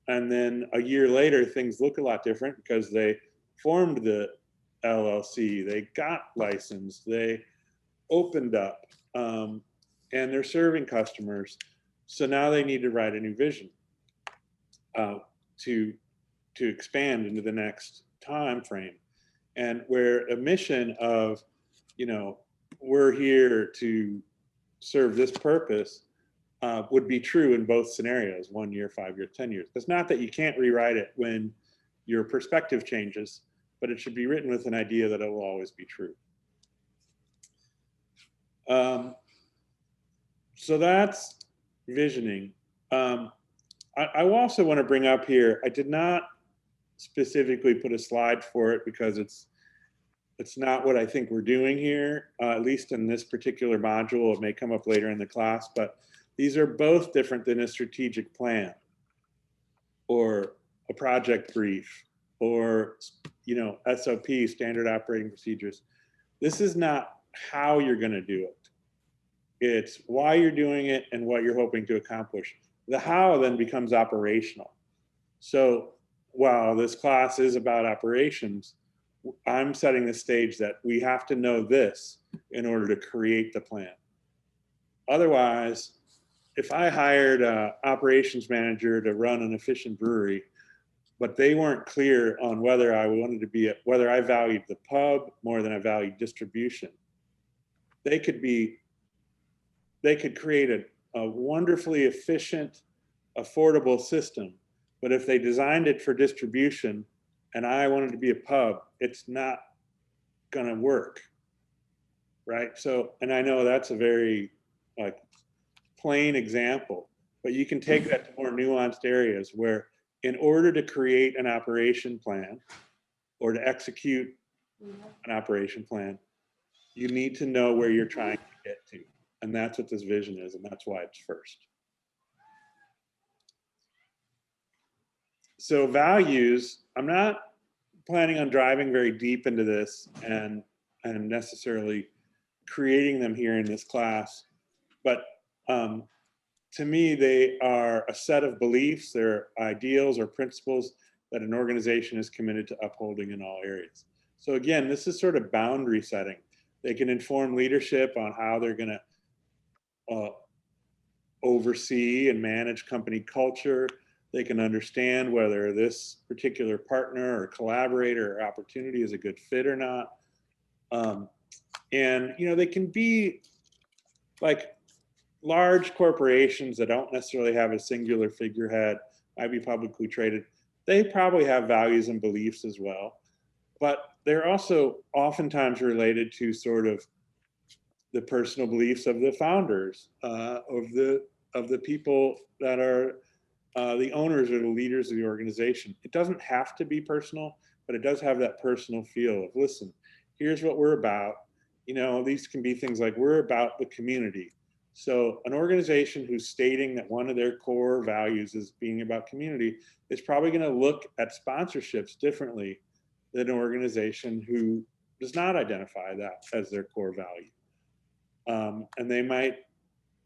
then a year later, things look a lot different because they formed the LLC, they got licensed, they opened up, and they're serving customers. So now they need to write a new vision to expand into the next time frame. And where a mission of, we're here to serve this purpose would be true in both scenarios, 1 year, 5 years, 10 years. It's not that you can't rewrite it when your perspective changes, but it should be written with an idea that it will always be true. So that's visioning. I also want to bring up here, I did not specifically put a slide for it because it's not what I think we're doing here, at least in this particular module. It may come up later in the class, but these are both different than a strategic plan or a project brief or, SOP, standard operating procedures. This is not how you're going to do it. It's why you're doing it and what you're hoping to accomplish. The how then becomes operational. So while this class is about operations, I'm setting the stage that we have to know this in order to create the plan. Otherwise, if I hired an operations manager to run an efficient brewery, but they weren't clear on whether I wanted to be, whether I valued the pub more than I valued distribution, they could create a wonderfully efficient, affordable system. But if they designed it for distribution and I wanted to be a pub, it's not going to work, right? So, and I know that's a very plain example, but you can take that to more nuanced areas where in order to create an operation plan or to execute an operation plan, you need to know where you're trying to get to. And that's what this vision is, and that's why it's first. So values, I'm not planning on driving very deep into this and necessarily creating them here in this class, but to me, they are a set of beliefs, they're ideals or principles that an organization is committed to upholding in all areas. So again, this is sort of boundary setting. They can inform leadership on how they're going to oversee and manage company culture. They can understand whether this particular partner or collaborator or opportunity is a good fit or not. And, they can be like large corporations that don't necessarily have a singular figurehead, might be publicly traded. They probably have values and beliefs as well, but they're also oftentimes related to sort of the personal beliefs of the founders, of the people that are the owners or the leaders of the organization. It doesn't have to be personal, but it does have that personal feel of, listen, here's what we're about. These can be things like, we're about the community. So an organization who's stating that one of their core values is being about community is probably going to look at sponsorships differently than an organization who does not identify that as their core value. And they might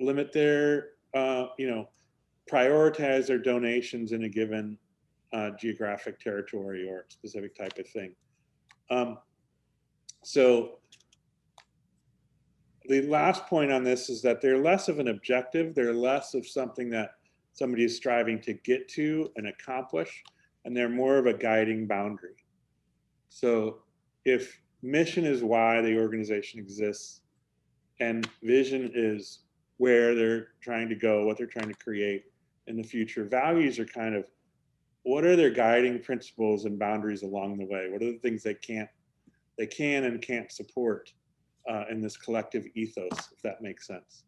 limit their, prioritize their donations in a given geographic territory or specific type of thing. So the last point on this is that they're less of an objective. They're less of something that somebody is striving to get to and accomplish, and they're more of a guiding boundary. So if mission is why the organization exists and vision is where they're trying to go, what they're trying to create in the future, values are kind of, what are their guiding principles and boundaries along the way? What are the things they can and can't support in this collective ethos, if that makes sense.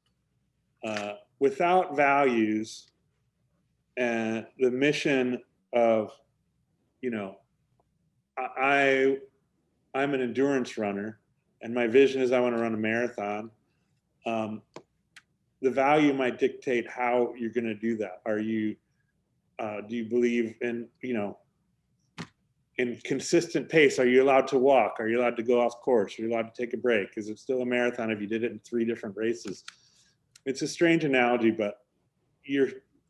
Without values and the mission of, I'm an endurance runner and my vision is I want to run a marathon. the value might dictate how you're going to do that. Are you, do you believe in, in consistent pace? Are you allowed to walk? Are you allowed to go off course? Are you allowed to take a break? Is it still a marathon if you did it in 3 different races? It's a strange analogy, but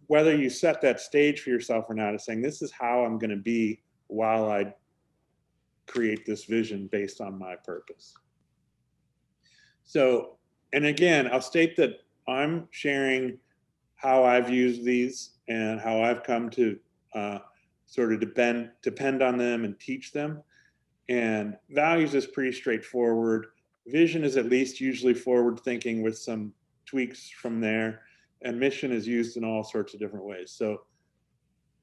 whether you set that stage for yourself or not is saying, this is how I'm going to be while I create this vision based on my purpose. So, and again, I'll state that I'm sharing how I've used these and how I've come to sort of depend on them and teach them. And values is pretty straightforward. Vision is at least usually forward thinking with some tweaks from there. And mission is used in all sorts of different ways. So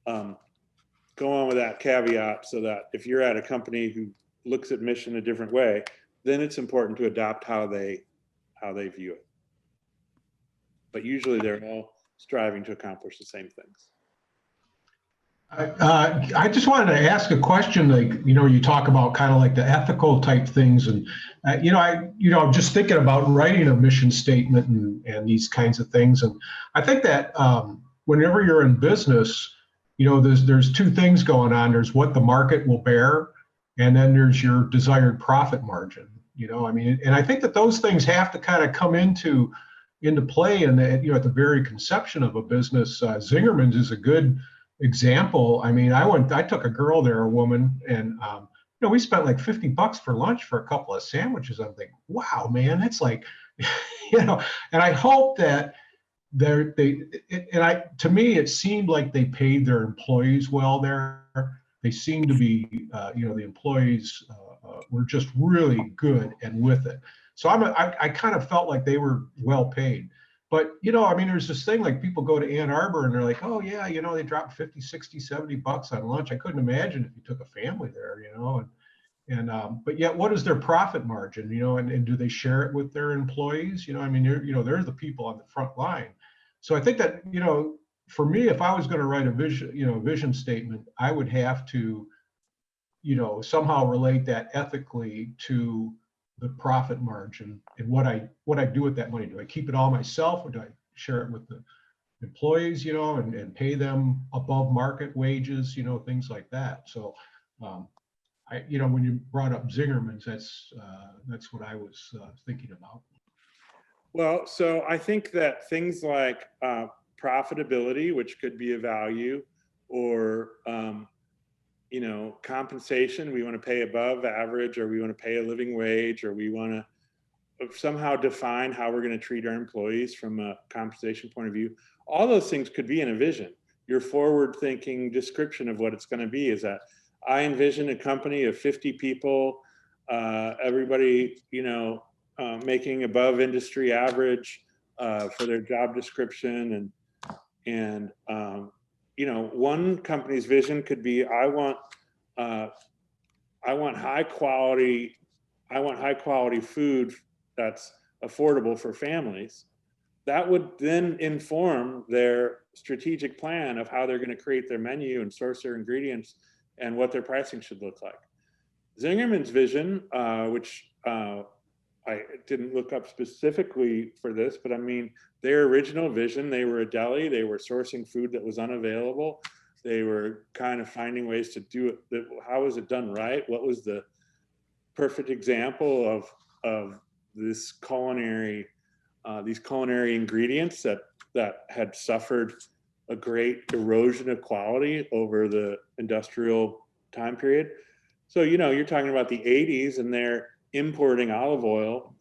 go on with that caveat so that if you're at a company who looks at mission a different way, then it's important to adopt how they view it. But usually they're all striving to accomplish the same things. I just wanted to ask a question. Like, you talk about kind of like the ethical type things, and I'm just thinking about writing a mission statement and these kinds of things. And I think that whenever you're in business, there's 2 things going on. There's what the market will bear, and then there's your desired profit margin. And I think that those things have to kind of come into play, and at the very conception of a business. Zingerman's is a good example. I mean, I took a girl there, a woman, and we spent like $50 for lunch for a couple of sandwiches. I'm thinking, wow, man, that's like, and I hope that to me, it seemed like they paid their employees well there. They seemed to be, the employees were just really good and with it. So I kind of felt like they were well paid. But, there's this thing like people go to Ann Arbor and they're like, oh yeah, they dropped 50, 60, 70 bucks on lunch. I couldn't imagine if you took a family there, but yet what is their profit margin, and do they share it with their employees? They're the people on the front line. So I think that, for me, if I was going to write a vision statement, I would have to, somehow relate that ethically to the profit margin and what I do with that money. Do I keep it all myself, or do I share it with the employees, and pay them above market wages, things like that. So, when you brought up Zingerman's, that's what I was thinking about. Well, so I think that things like profitability, which could be a value, or compensation, we want to pay above average, or we want to pay a living wage, or we want to somehow define how we're going to treat our employees from a compensation point of view. All those things could be in a vision. Your forward-thinking description of what it's going to be is that I envision a company of 50 people, everybody, making above industry average for their job description, and one company's vision could be, I want high quality food that's affordable for families. That would then inform their strategic plan of how they're going to create their menu and source their ingredients and what their pricing should look like. Zingerman's vision, which I didn't look up specifically for this, but I mean, their original vision, they were a deli, they were sourcing food that was unavailable. They were kind of finding ways to do it. How was it done right? What was the perfect example of this these culinary ingredients that had suffered a great erosion of quality over the industrial time period? So, you're talking about the 80s, and they're importing olive oil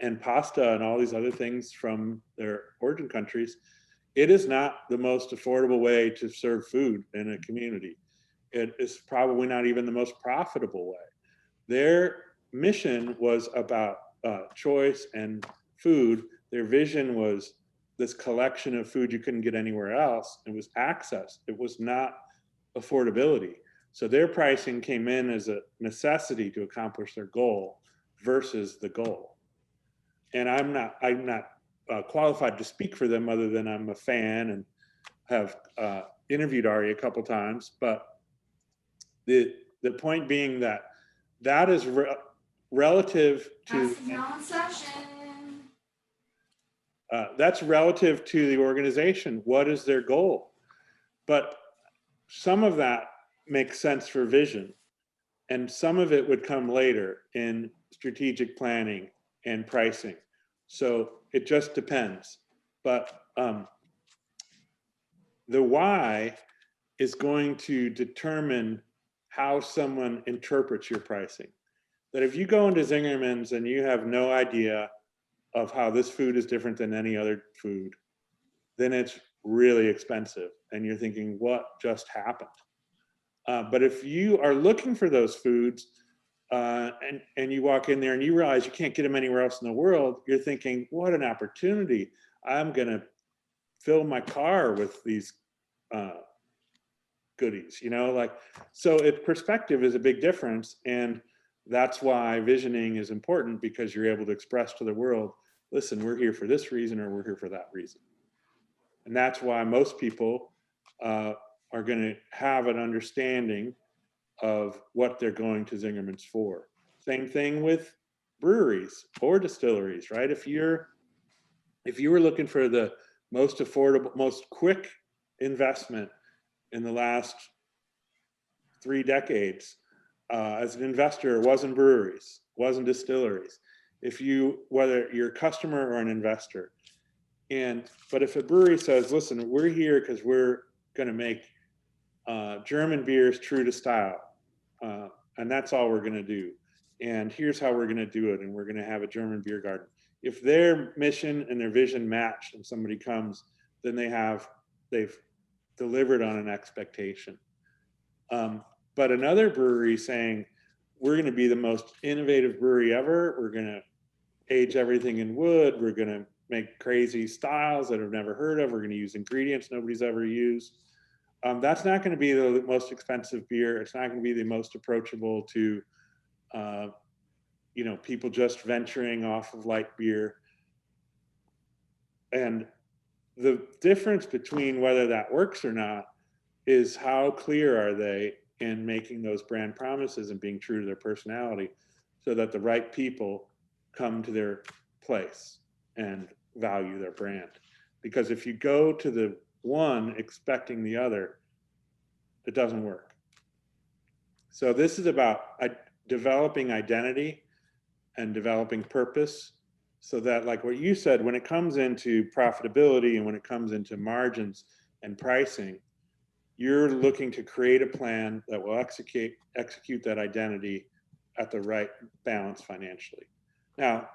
and pasta and all these other things from their origin countries. It is not the most affordable way to serve food in a community. It is probably not even the most profitable way. Their mission was about choice and food. Their vision was this collection of food you couldn't get anywhere else. It was access. It was not affordability. So their pricing came in as a necessity to accomplish their goal versus the goal. And I'm not qualified to speak for them, other than I'm a fan and have interviewed Ari a couple times. But the point being that is relative to That's relative to the organization. What is their goal? But some of that makes sense for vision, and some of it would come later in strategic planning and pricing. So it just depends. But the why is going to determine how someone interprets your pricing. That if you go into Zingerman's and you have no idea of how this food is different than any other food, then it's really expensive. And you're thinking, what just happened? But if you are looking for those foods and you walk in there and you realize you can't get them anywhere else in the world, you're thinking, what an opportunity. I'm gonna fill my car with these goodies, you know, like, so perspective is a big difference. And that's why visioning is important, because you're able to express to the world, listen, we're here for this reason, or we're here for that reason. And that's why most people are going to have an understanding of what they're going to Zingerman's for. Same thing with breweries or distilleries, right? If you were looking for the most affordable, most quick investment in the last 3 decades, as an investor, it wasn't breweries, wasn't distilleries. Whether you're a customer or an investor, but if a brewery says, listen, we're here because we're going to make German beers true to style, and that's all we're going to do, and here's how we're going to do it, and we're going to have a German beer garden. If their mission and their vision match and somebody comes, then they've delivered on an expectation. But another brewery saying, we're going to be the most innovative brewery ever, we're going to age everything in wood, we're going to make crazy styles that I've never heard of, we're going to use ingredients nobody's ever used. That's not going to be the most expensive beer. It's not going to be the most approachable to people just venturing off of light beer. And the difference between whether that works or not is how clear are they in making those brand promises and being true to their personality, so that the right people come to their place and value their brand. Because if you go to the one expecting the other, it doesn't work. So this is about developing identity and developing purpose, so that, like what you said, when it comes into profitability and when it comes into margins and pricing, you're looking to create a plan that will execute that identity at the right balance financially. Now,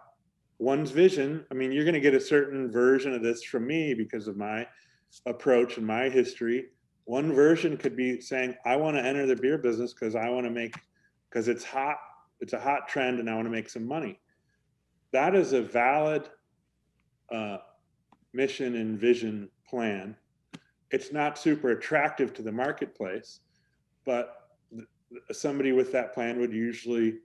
one's vision, I mean, you're going to get a certain version of this from me because of my approach and my history. One version could be saying, I want to enter the beer business because it's hot, it's a hot trend, and I want to make some money. That is a valid mission and vision plan. It's not super attractive to the marketplace, but somebody with that plan would usually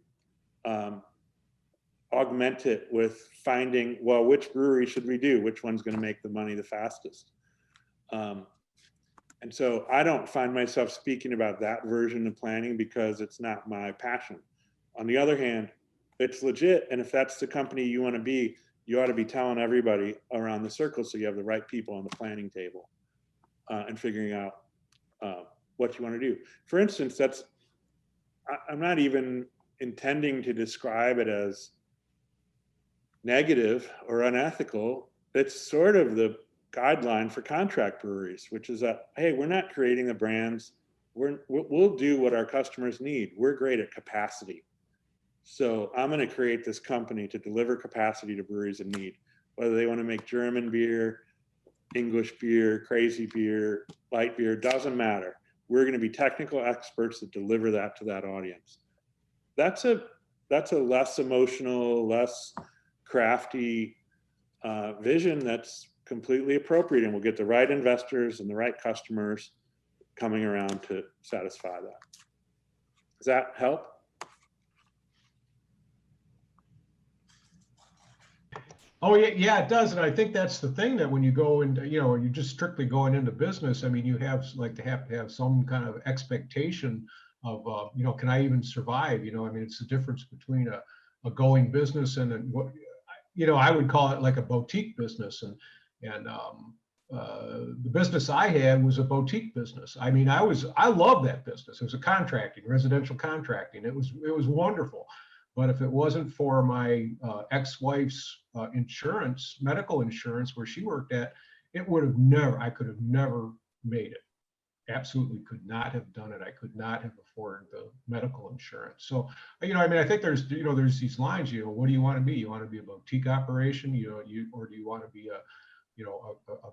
augment it with finding, well, which brewery should we do? Which one's going to make the money the fastest? And so I don't find myself speaking about that version of planning because it's not my passion. On the other hand, it's legit. And if that's the company you want to be, you ought to be telling everybody around the circle so you have the right people on the planning table and figuring out what you want to do. For instance, I'm not even intending to describe it as negative or unethical. It's sort of the guideline for contract breweries, which is that, hey, we're not creating the brands. We'll do what our customers need. We're great at capacity. So I'm going to create this company to deliver capacity to breweries in need, whether they want to make German beer, English beer, crazy beer, light beer, doesn't matter. We're going to be technical experts that deliver that to that audience. That's a less emotional, less crafty vision that's completely appropriate, and we'll get the right investors and the right customers coming around to satisfy that. Does that help? Oh yeah, it does. And I think that's the thing, that when you go into, you're just strictly going into business. I mean, you have to have some kind of expectation of, can I even survive? I mean, it's the difference between a going business and what I would call it like a boutique business. And the business I had was a boutique business. I mean, I love that business. It was a contracting, residential contracting. It was wonderful. But if it wasn't for my ex-wife's insurance, medical insurance, where she worked at, I could have never made it. Absolutely could not have done it. I could not have afforded the medical insurance. So, I mean, I think there's these lines, what do you want to be? You want to be a boutique operation, or do you want to be a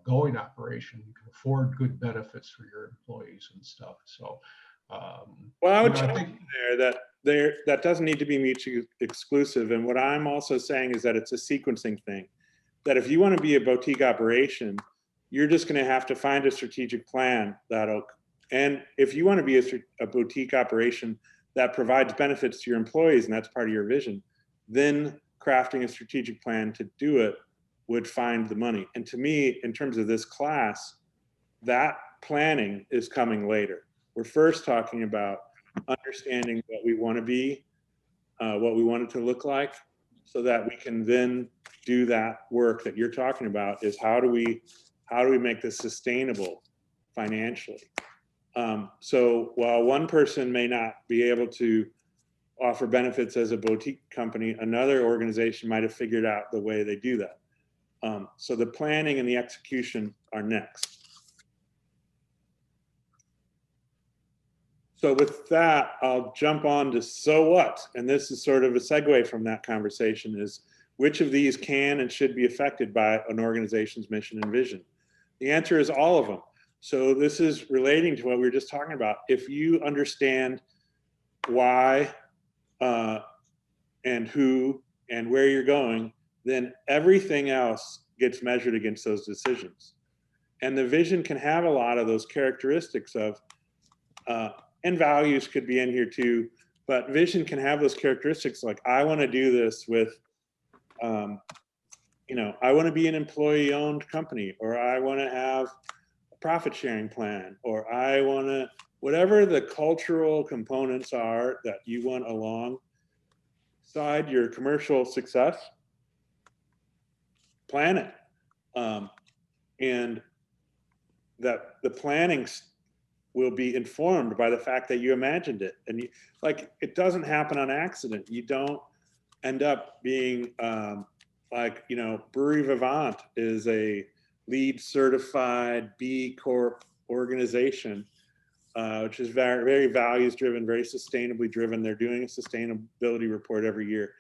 going operation? You can afford good benefits for your employees and stuff. So, well, I would think that doesn't need to be mutually exclusive. And what I'm also saying is that it's a sequencing thing, that if you want to be a boutique operation, you're just going to have to find a strategic plan and if you want to be a boutique operation that provides benefits to your employees, and that's part of your vision, then crafting a strategic plan to do it would find the money. And to me, in terms of this class, that planning is coming later. We're first talking about understanding what we want to be, what we want it to look like, so that we can then do that work that you're talking about, is how do we make this sustainable financially? So while one person may not be able to offer benefits as a boutique company, another organization might have figured out the way they do that. So the planning and the execution are next. So with that, I'll jump on to so what? And this is sort of a segue from that conversation, is which of these can and should be affected by an organization's mission and vision? The answer is all of them. So this is relating to what we were just talking about. If you understand why and who and where you're going, then everything else gets measured against those decisions. And the vision can have a lot of those characteristics of, and values could be in here too, but vision can have those characteristics like, I want to do this with, I want to be an employee-owned company, or I want to have a profit-sharing plan, or I want to, whatever the cultural components are that you want alongside your commercial success, plan it. And that the planning will be informed by the fact that you imagined it. And it doesn't happen on accident. You don't end up being Brewery Vivant is a LEED certified B Corp organization, which is very, very values driven, very sustainably driven. They're doing a sustainability report every year.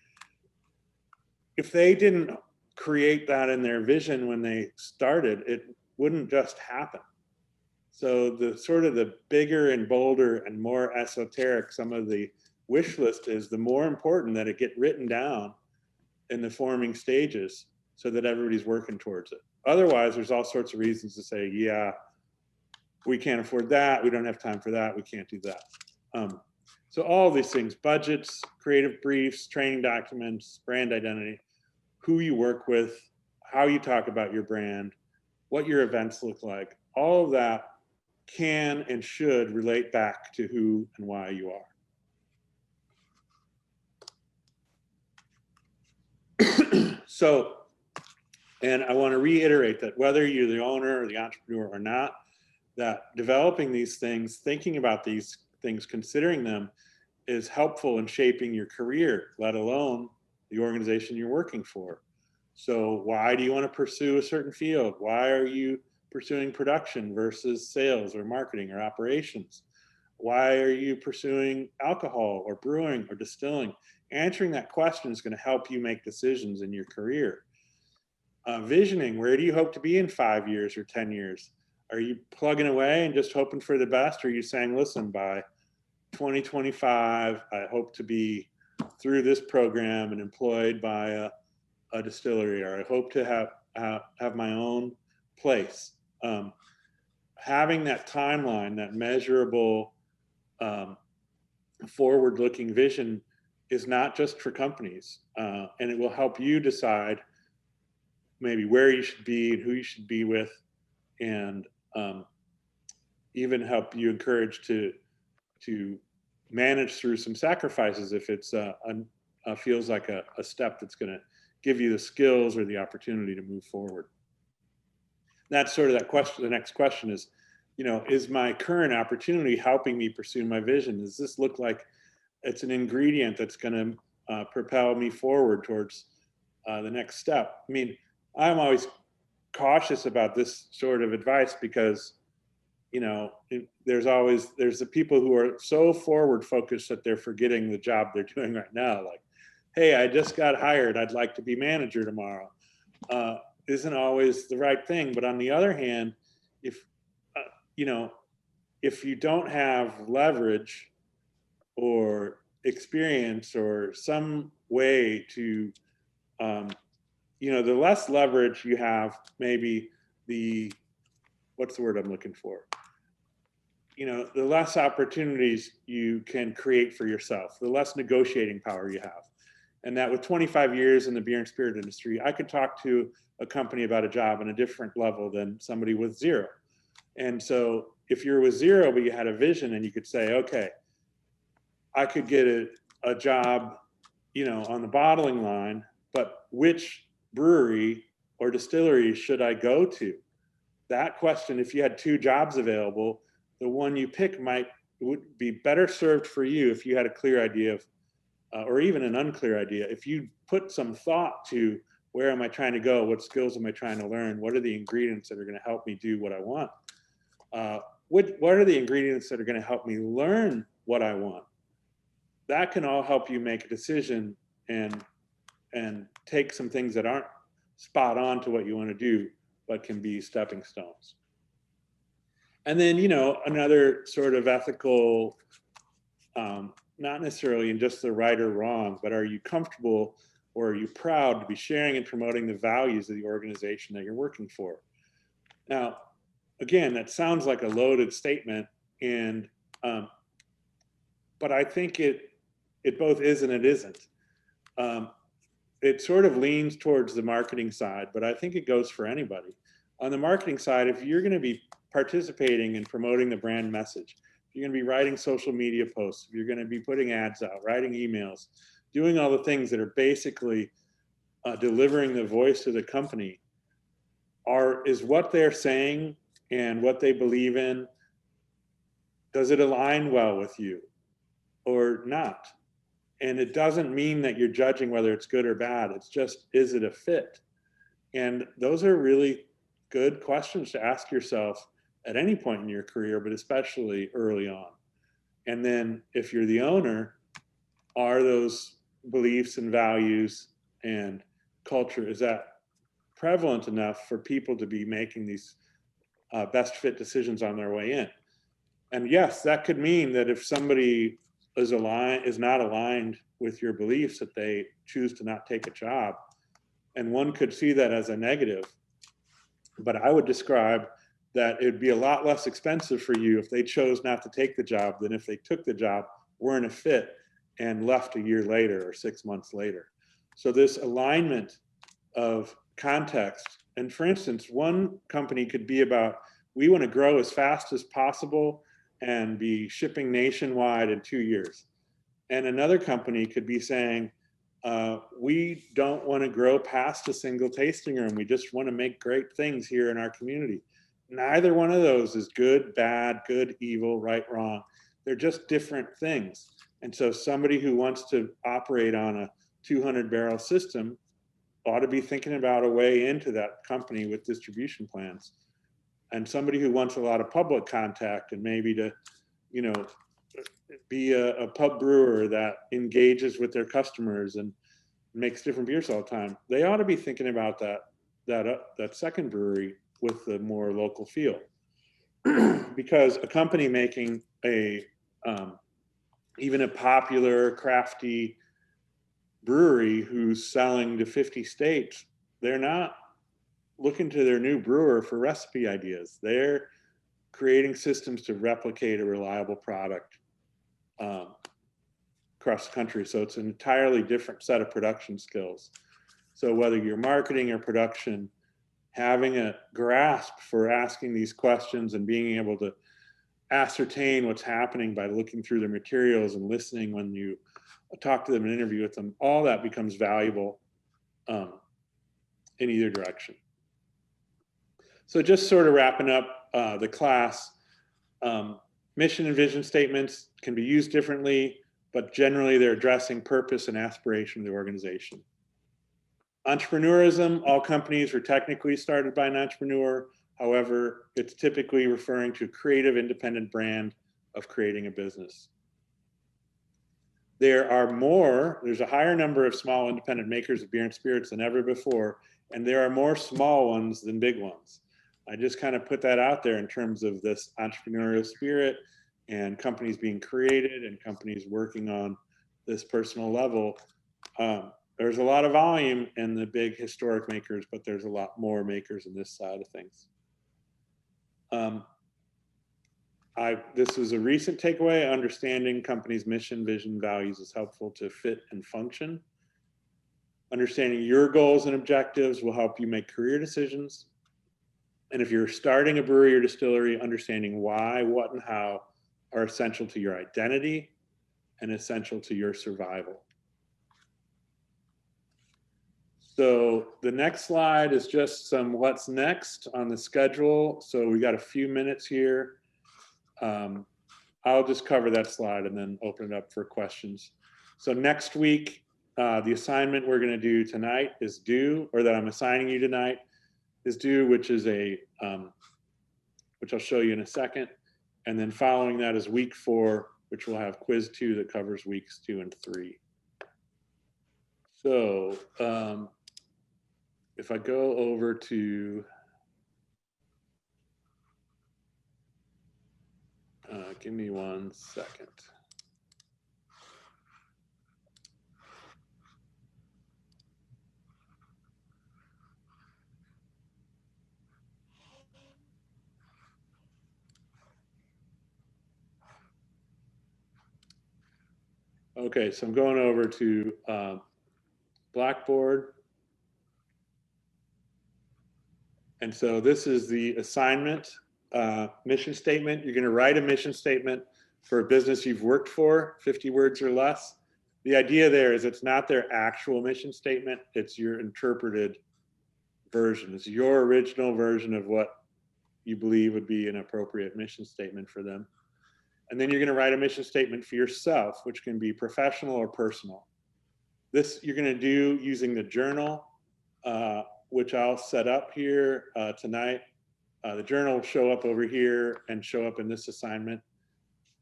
If they didn't create that in their vision when they started, it wouldn't just happen. So the sort of the bigger and bolder and more esoteric some of the wish list is, the more important that it get written down in the forming stages so that everybody's working towards it. Otherwise, there's all sorts of reasons to say, yeah, we can't afford that, we don't have time for that, we can't do that. So all of these things, budgets, creative briefs, training documents, brand identity, who you work with, how you talk about your brand, what your events look like, all of that can and should relate back to who and why you are. So, and I want to reiterate that whether you're the owner or the entrepreneur or not, that developing these things, thinking about these things, considering them is helpful in shaping your career, let alone the organization you're working for. So why do you want to pursue a certain field? Why are you pursuing production versus sales or marketing or operations? Why are you pursuing alcohol or brewing or distilling? Answering that question is going to help you make decisions in your career. Visioning, where do you hope to be in 5 years or 10 years? Are you plugging away and just hoping for the best? Or are you saying, listen, by 2025, I hope to be through this program and employed by a distillery, or I hope to have my own place. Having that timeline, that measurable, forward-looking vision is not just for companies, and it will help you decide maybe where you should be and who you should be with, and even help you encourage to manage through some sacrifices if it's feels like a step that's going to give you the skills or the opportunity to move forward. That's sort of that question. The next question is, is my current opportunity helping me pursue my vision? Does this look like it's an ingredient that's going to propel me forward towards the next step? I mean, I'm always cautious about this sort of advice because, there's the people who are so forward focused that they're forgetting the job they're doing right now. Like, hey, I just got hired, I'd like to be manager tomorrow. Isn't always the right thing. But on the other hand, if you don't have leverage or experience or some way to, the less leverage you have, maybe what's the word I'm looking for? The less opportunities you can create for yourself, the less negotiating power you have. And that with 25 years in the beer and spirit industry, I could talk to a company about a job on a different level than somebody with zero. And so if you're with zero, but you had a vision and you could say, okay, I could get a job, on the bottling line, but which brewery or distillery should I go to? That question, if you had 2 jobs available, the one you pick would be better served for you if you had a clear idea of, or even an unclear idea. If you put some thought to where am I trying to go? What skills am I trying to learn? What are the ingredients that are going to help me do what I want? What are the ingredients that are going to help me learn what I want? That can all help you make a decision and take some things that aren't spot on to what you want to do, but can be stepping stones. And then, another sort of ethical, not necessarily in just the right or wrong, but are you comfortable or are you proud to be sharing and promoting the values of the organization that you're working for? Now, again, that sounds like a loaded statement, and but I think it both is and it isn't. It sort of leans towards the marketing side, but I think it goes for anybody. On the marketing side, if you're going to be participating in promoting the brand message, if you're going to be writing social media posts, if you're going to be putting ads out, writing emails, doing all the things that are basically delivering the voice of the company, is what they're saying and what they believe in, does it align well with you or not? And it doesn't mean that you're judging whether it's good or bad. It's just, is it a fit? And those are really good questions to ask yourself at any point in your career, but especially early on. And then if you're the owner, are those beliefs and values and culture, is that prevalent enough for people to be making these best fit decisions on their way in? And yes, that could mean that if somebody is not aligned with your beliefs, that they choose to not take a job. And one could see that as a negative. But I would describe that it'd be a lot less expensive for you if they chose not to take the job than if they took the job, weren't a fit, and left a year later or 6 months later. So this alignment of context, and for instance, one company could be about, we want to grow as fast as possible and be shipping nationwide in 2 years. And another company could be saying, we don't want to grow past a single tasting room. We just want to make great things here in our community. Neither one of those is good, bad, good, evil, right, wrong. They're just different things. And so somebody who wants to operate on a 200-barrel system ought to be thinking about a way into that company with distribution plans. And somebody who wants a lot of public contact and maybe to, be a pub brewer that engages with their customers and makes different beers all the time, they ought to be thinking about that second brewery with the more local feel. Because a company making even a popular crafty brewery who's selling to 50 states, they're not looking to their new brewer for recipe ideas. They're creating systems to replicate a reliable product across the country. So it's an entirely different set of production skills. So whether you're marketing or production, having a grasp for asking these questions and being able to ascertain what's happening by looking through their materials and listening when you talk to them and interview with them, all that becomes valuable in either direction. So just sort of wrapping up the class, mission and vision statements can be used differently, but generally they're addressing purpose and aspiration of the organization. Entrepreneurism, all companies were technically started by an entrepreneur. However, it's typically referring to a creative, independent brand of creating a business. There's a higher number of small independent makers of beer and spirits than ever before, and there are more small ones than big ones. I just kind of put that out there in terms of this entrepreneurial spirit and companies being created and companies working on this personal level. There's a lot of volume in the big historic makers, but there's a lot more makers in this side of things. This is a recent takeaway. Understanding companies' mission, vision, values is helpful to fit and function. Understanding your goals and objectives will help you make career decisions. And if you're starting a brewery or distillery, understanding why, what, and how are essential to your identity and essential to your survival. So the next slide is just some what's next on the schedule. So we got a few minutes here. I'll just cover that slide and then open it up for questions. So next week, the assignment we're going to do tonight is due, or that I'm assigning you tonight is due, which is which I'll show you in a second. And then following that is week 4, which will have quiz 2 that covers weeks 2 and 3. So if I go over to give me 1 second. Okay, so I'm going over to Blackboard. And so this is the assignment mission statement. You're going to write a mission statement for a business you've worked for, 50 words or less. The idea there is it's not their actual mission statement, it's your interpreted version. It's your original version of what you believe would be an appropriate mission statement for them. And then you're going to write a mission statement for yourself, which can be professional or personal. This you're going to do using the journal, which I'll set up here tonight. The journal will show up over here and show up in this assignment.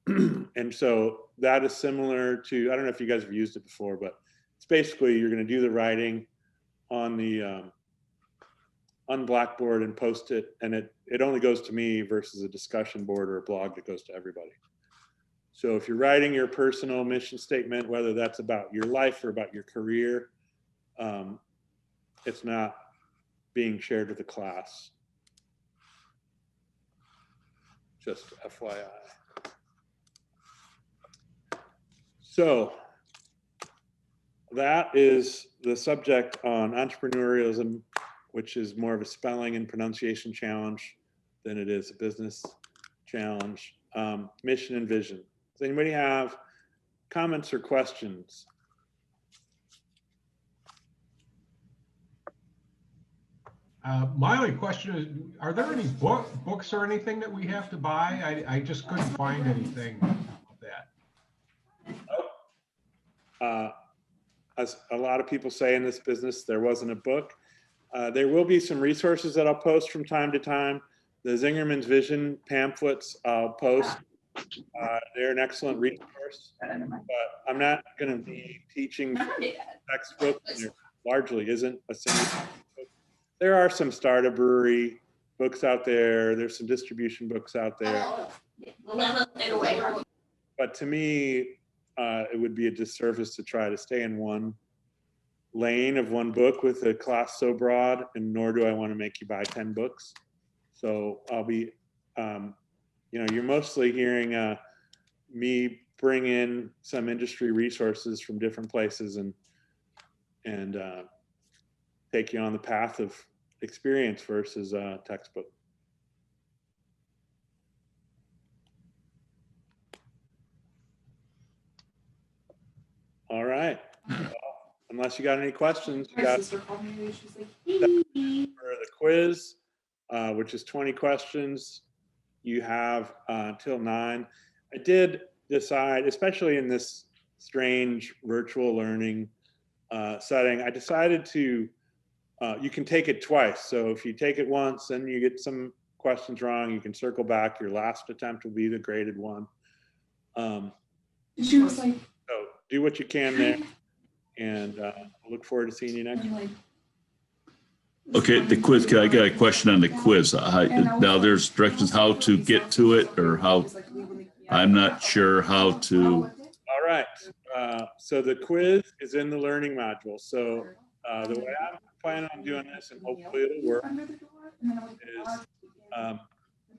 And so that is similar to, I don't know if you guys have used it before, but it's basically you're going to do the writing on the on Blackboard and post it, and it only goes to me versus a discussion board or a blog that goes to everybody. So if you're writing your personal mission statement, whether that's about your life or about your career, it's not being shared with the class. Just FYI. So that is the subject on entrepreneurialism, which is more of a spelling and pronunciation challenge than it is a business challenge. Mission and vision. Does anybody have comments or questions? My only question is, are there any books or anything that we have to buy? I just couldn't find anything of that. As a lot of people say in this business, there wasn't a book. There will be some resources that I'll post from time to time. The Zingerman's Vision pamphlets I'll post. They're an excellent resource, but I'm not going to be teaching textbooks. There largely isn't a single textbook. There are some startup brewery books out there. There's some distribution books out there. But to me, it would be a disservice to try to stay in one lane of one book with a class so broad, and nor do I want to make you buy 10 books. So I'll be, you're mostly hearing me bring in some industry resources from different places and take you on the path of experience versus textbook. All right. unless you got any questions, you My got sister called me. She's like, "Hey." for the quiz, which is 20 questions. You have until 9. I did decide, especially in this strange virtual learning setting, I decided to, you can take it twice. So if you take it once and you get some questions wrong, you can circle back. Your last attempt will be the graded one. She was like, So do what you can there, and look forward to seeing you next I'm week. like, Okay, the quiz, I got a question on the quiz. Now there's directions how to get to it or how, I'm not sure how to, All right. So the quiz is in the learning module. So the way I'm planning on doing this, and hopefully it'll work,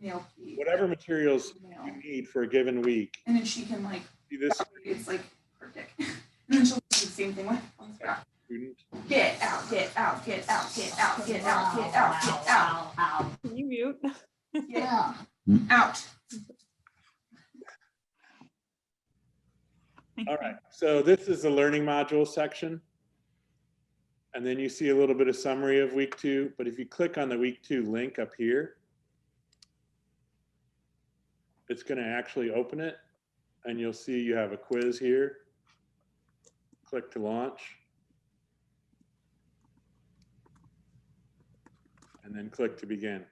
is whatever materials you need for a given week. And then she can like, See this it's like her dick. And then she'll do the same thing with on the back. student? Get out, get out, get out, get out, get out, get out, get out, Can you mute? get out. All right. So this is the learning module section. And then you see a little bit of summary of week 2. But if you click on the week 2 link up here, it's going to actually open it. And you'll see you have a quiz here. Click to launch. And then click to begin.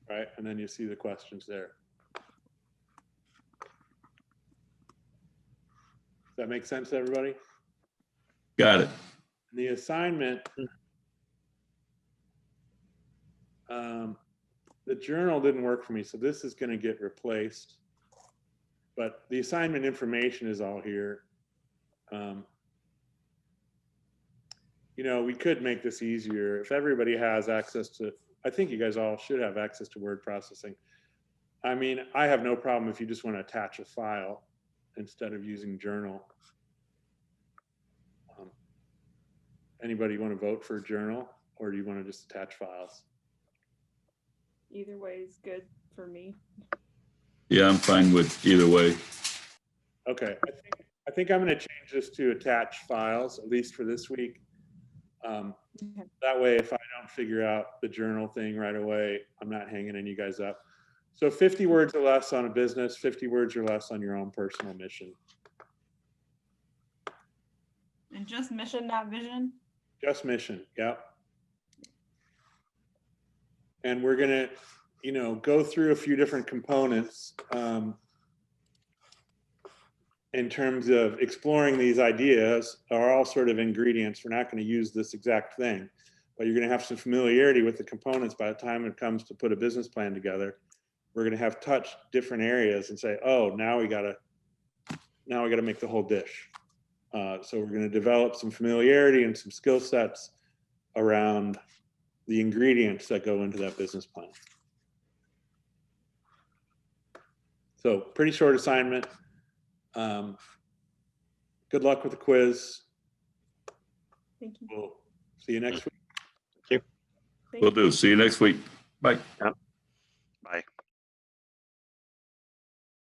Right, and then you see the questions there. Does that make sense to everybody? got it. The assignment, the journal didn't work for me, so this is going to get replaced. But the assignment information is all here. You know, we could make this easier if everybody has access to, I think you guys all should have access to word processing. I mean, I have no problem if you just want to attach a file instead of using journal. Anybody want to vote for journal, or do you want to just attach files? Either way is good for me. Yeah, I'm fine with either way. Okay, I think I'm going to change this to attach files, at least for this week. That way, if I don't figure out the journal thing right away, I'm not hanging any you guys up. So 50 words or less on a business, 50 words or less on your own personal mission. And just mission, not vision? Just mission, yeah. And we're gonna, you know, go through a few different components in terms of exploring these ideas are all sort of ingredients. We're not going to use this exact thing, but you're going to have some familiarity with the components by the time it comes to put a business plan together. We're going to have touched different areas and say, oh, now we got to make the whole dish. So we're going to develop some familiarity and some skill sets around the ingredients that go into that business plan. So pretty short assignment. Good luck with the quiz. Thank you. We'll see you next week. Thank Will do. See you next week. Bye. Yep.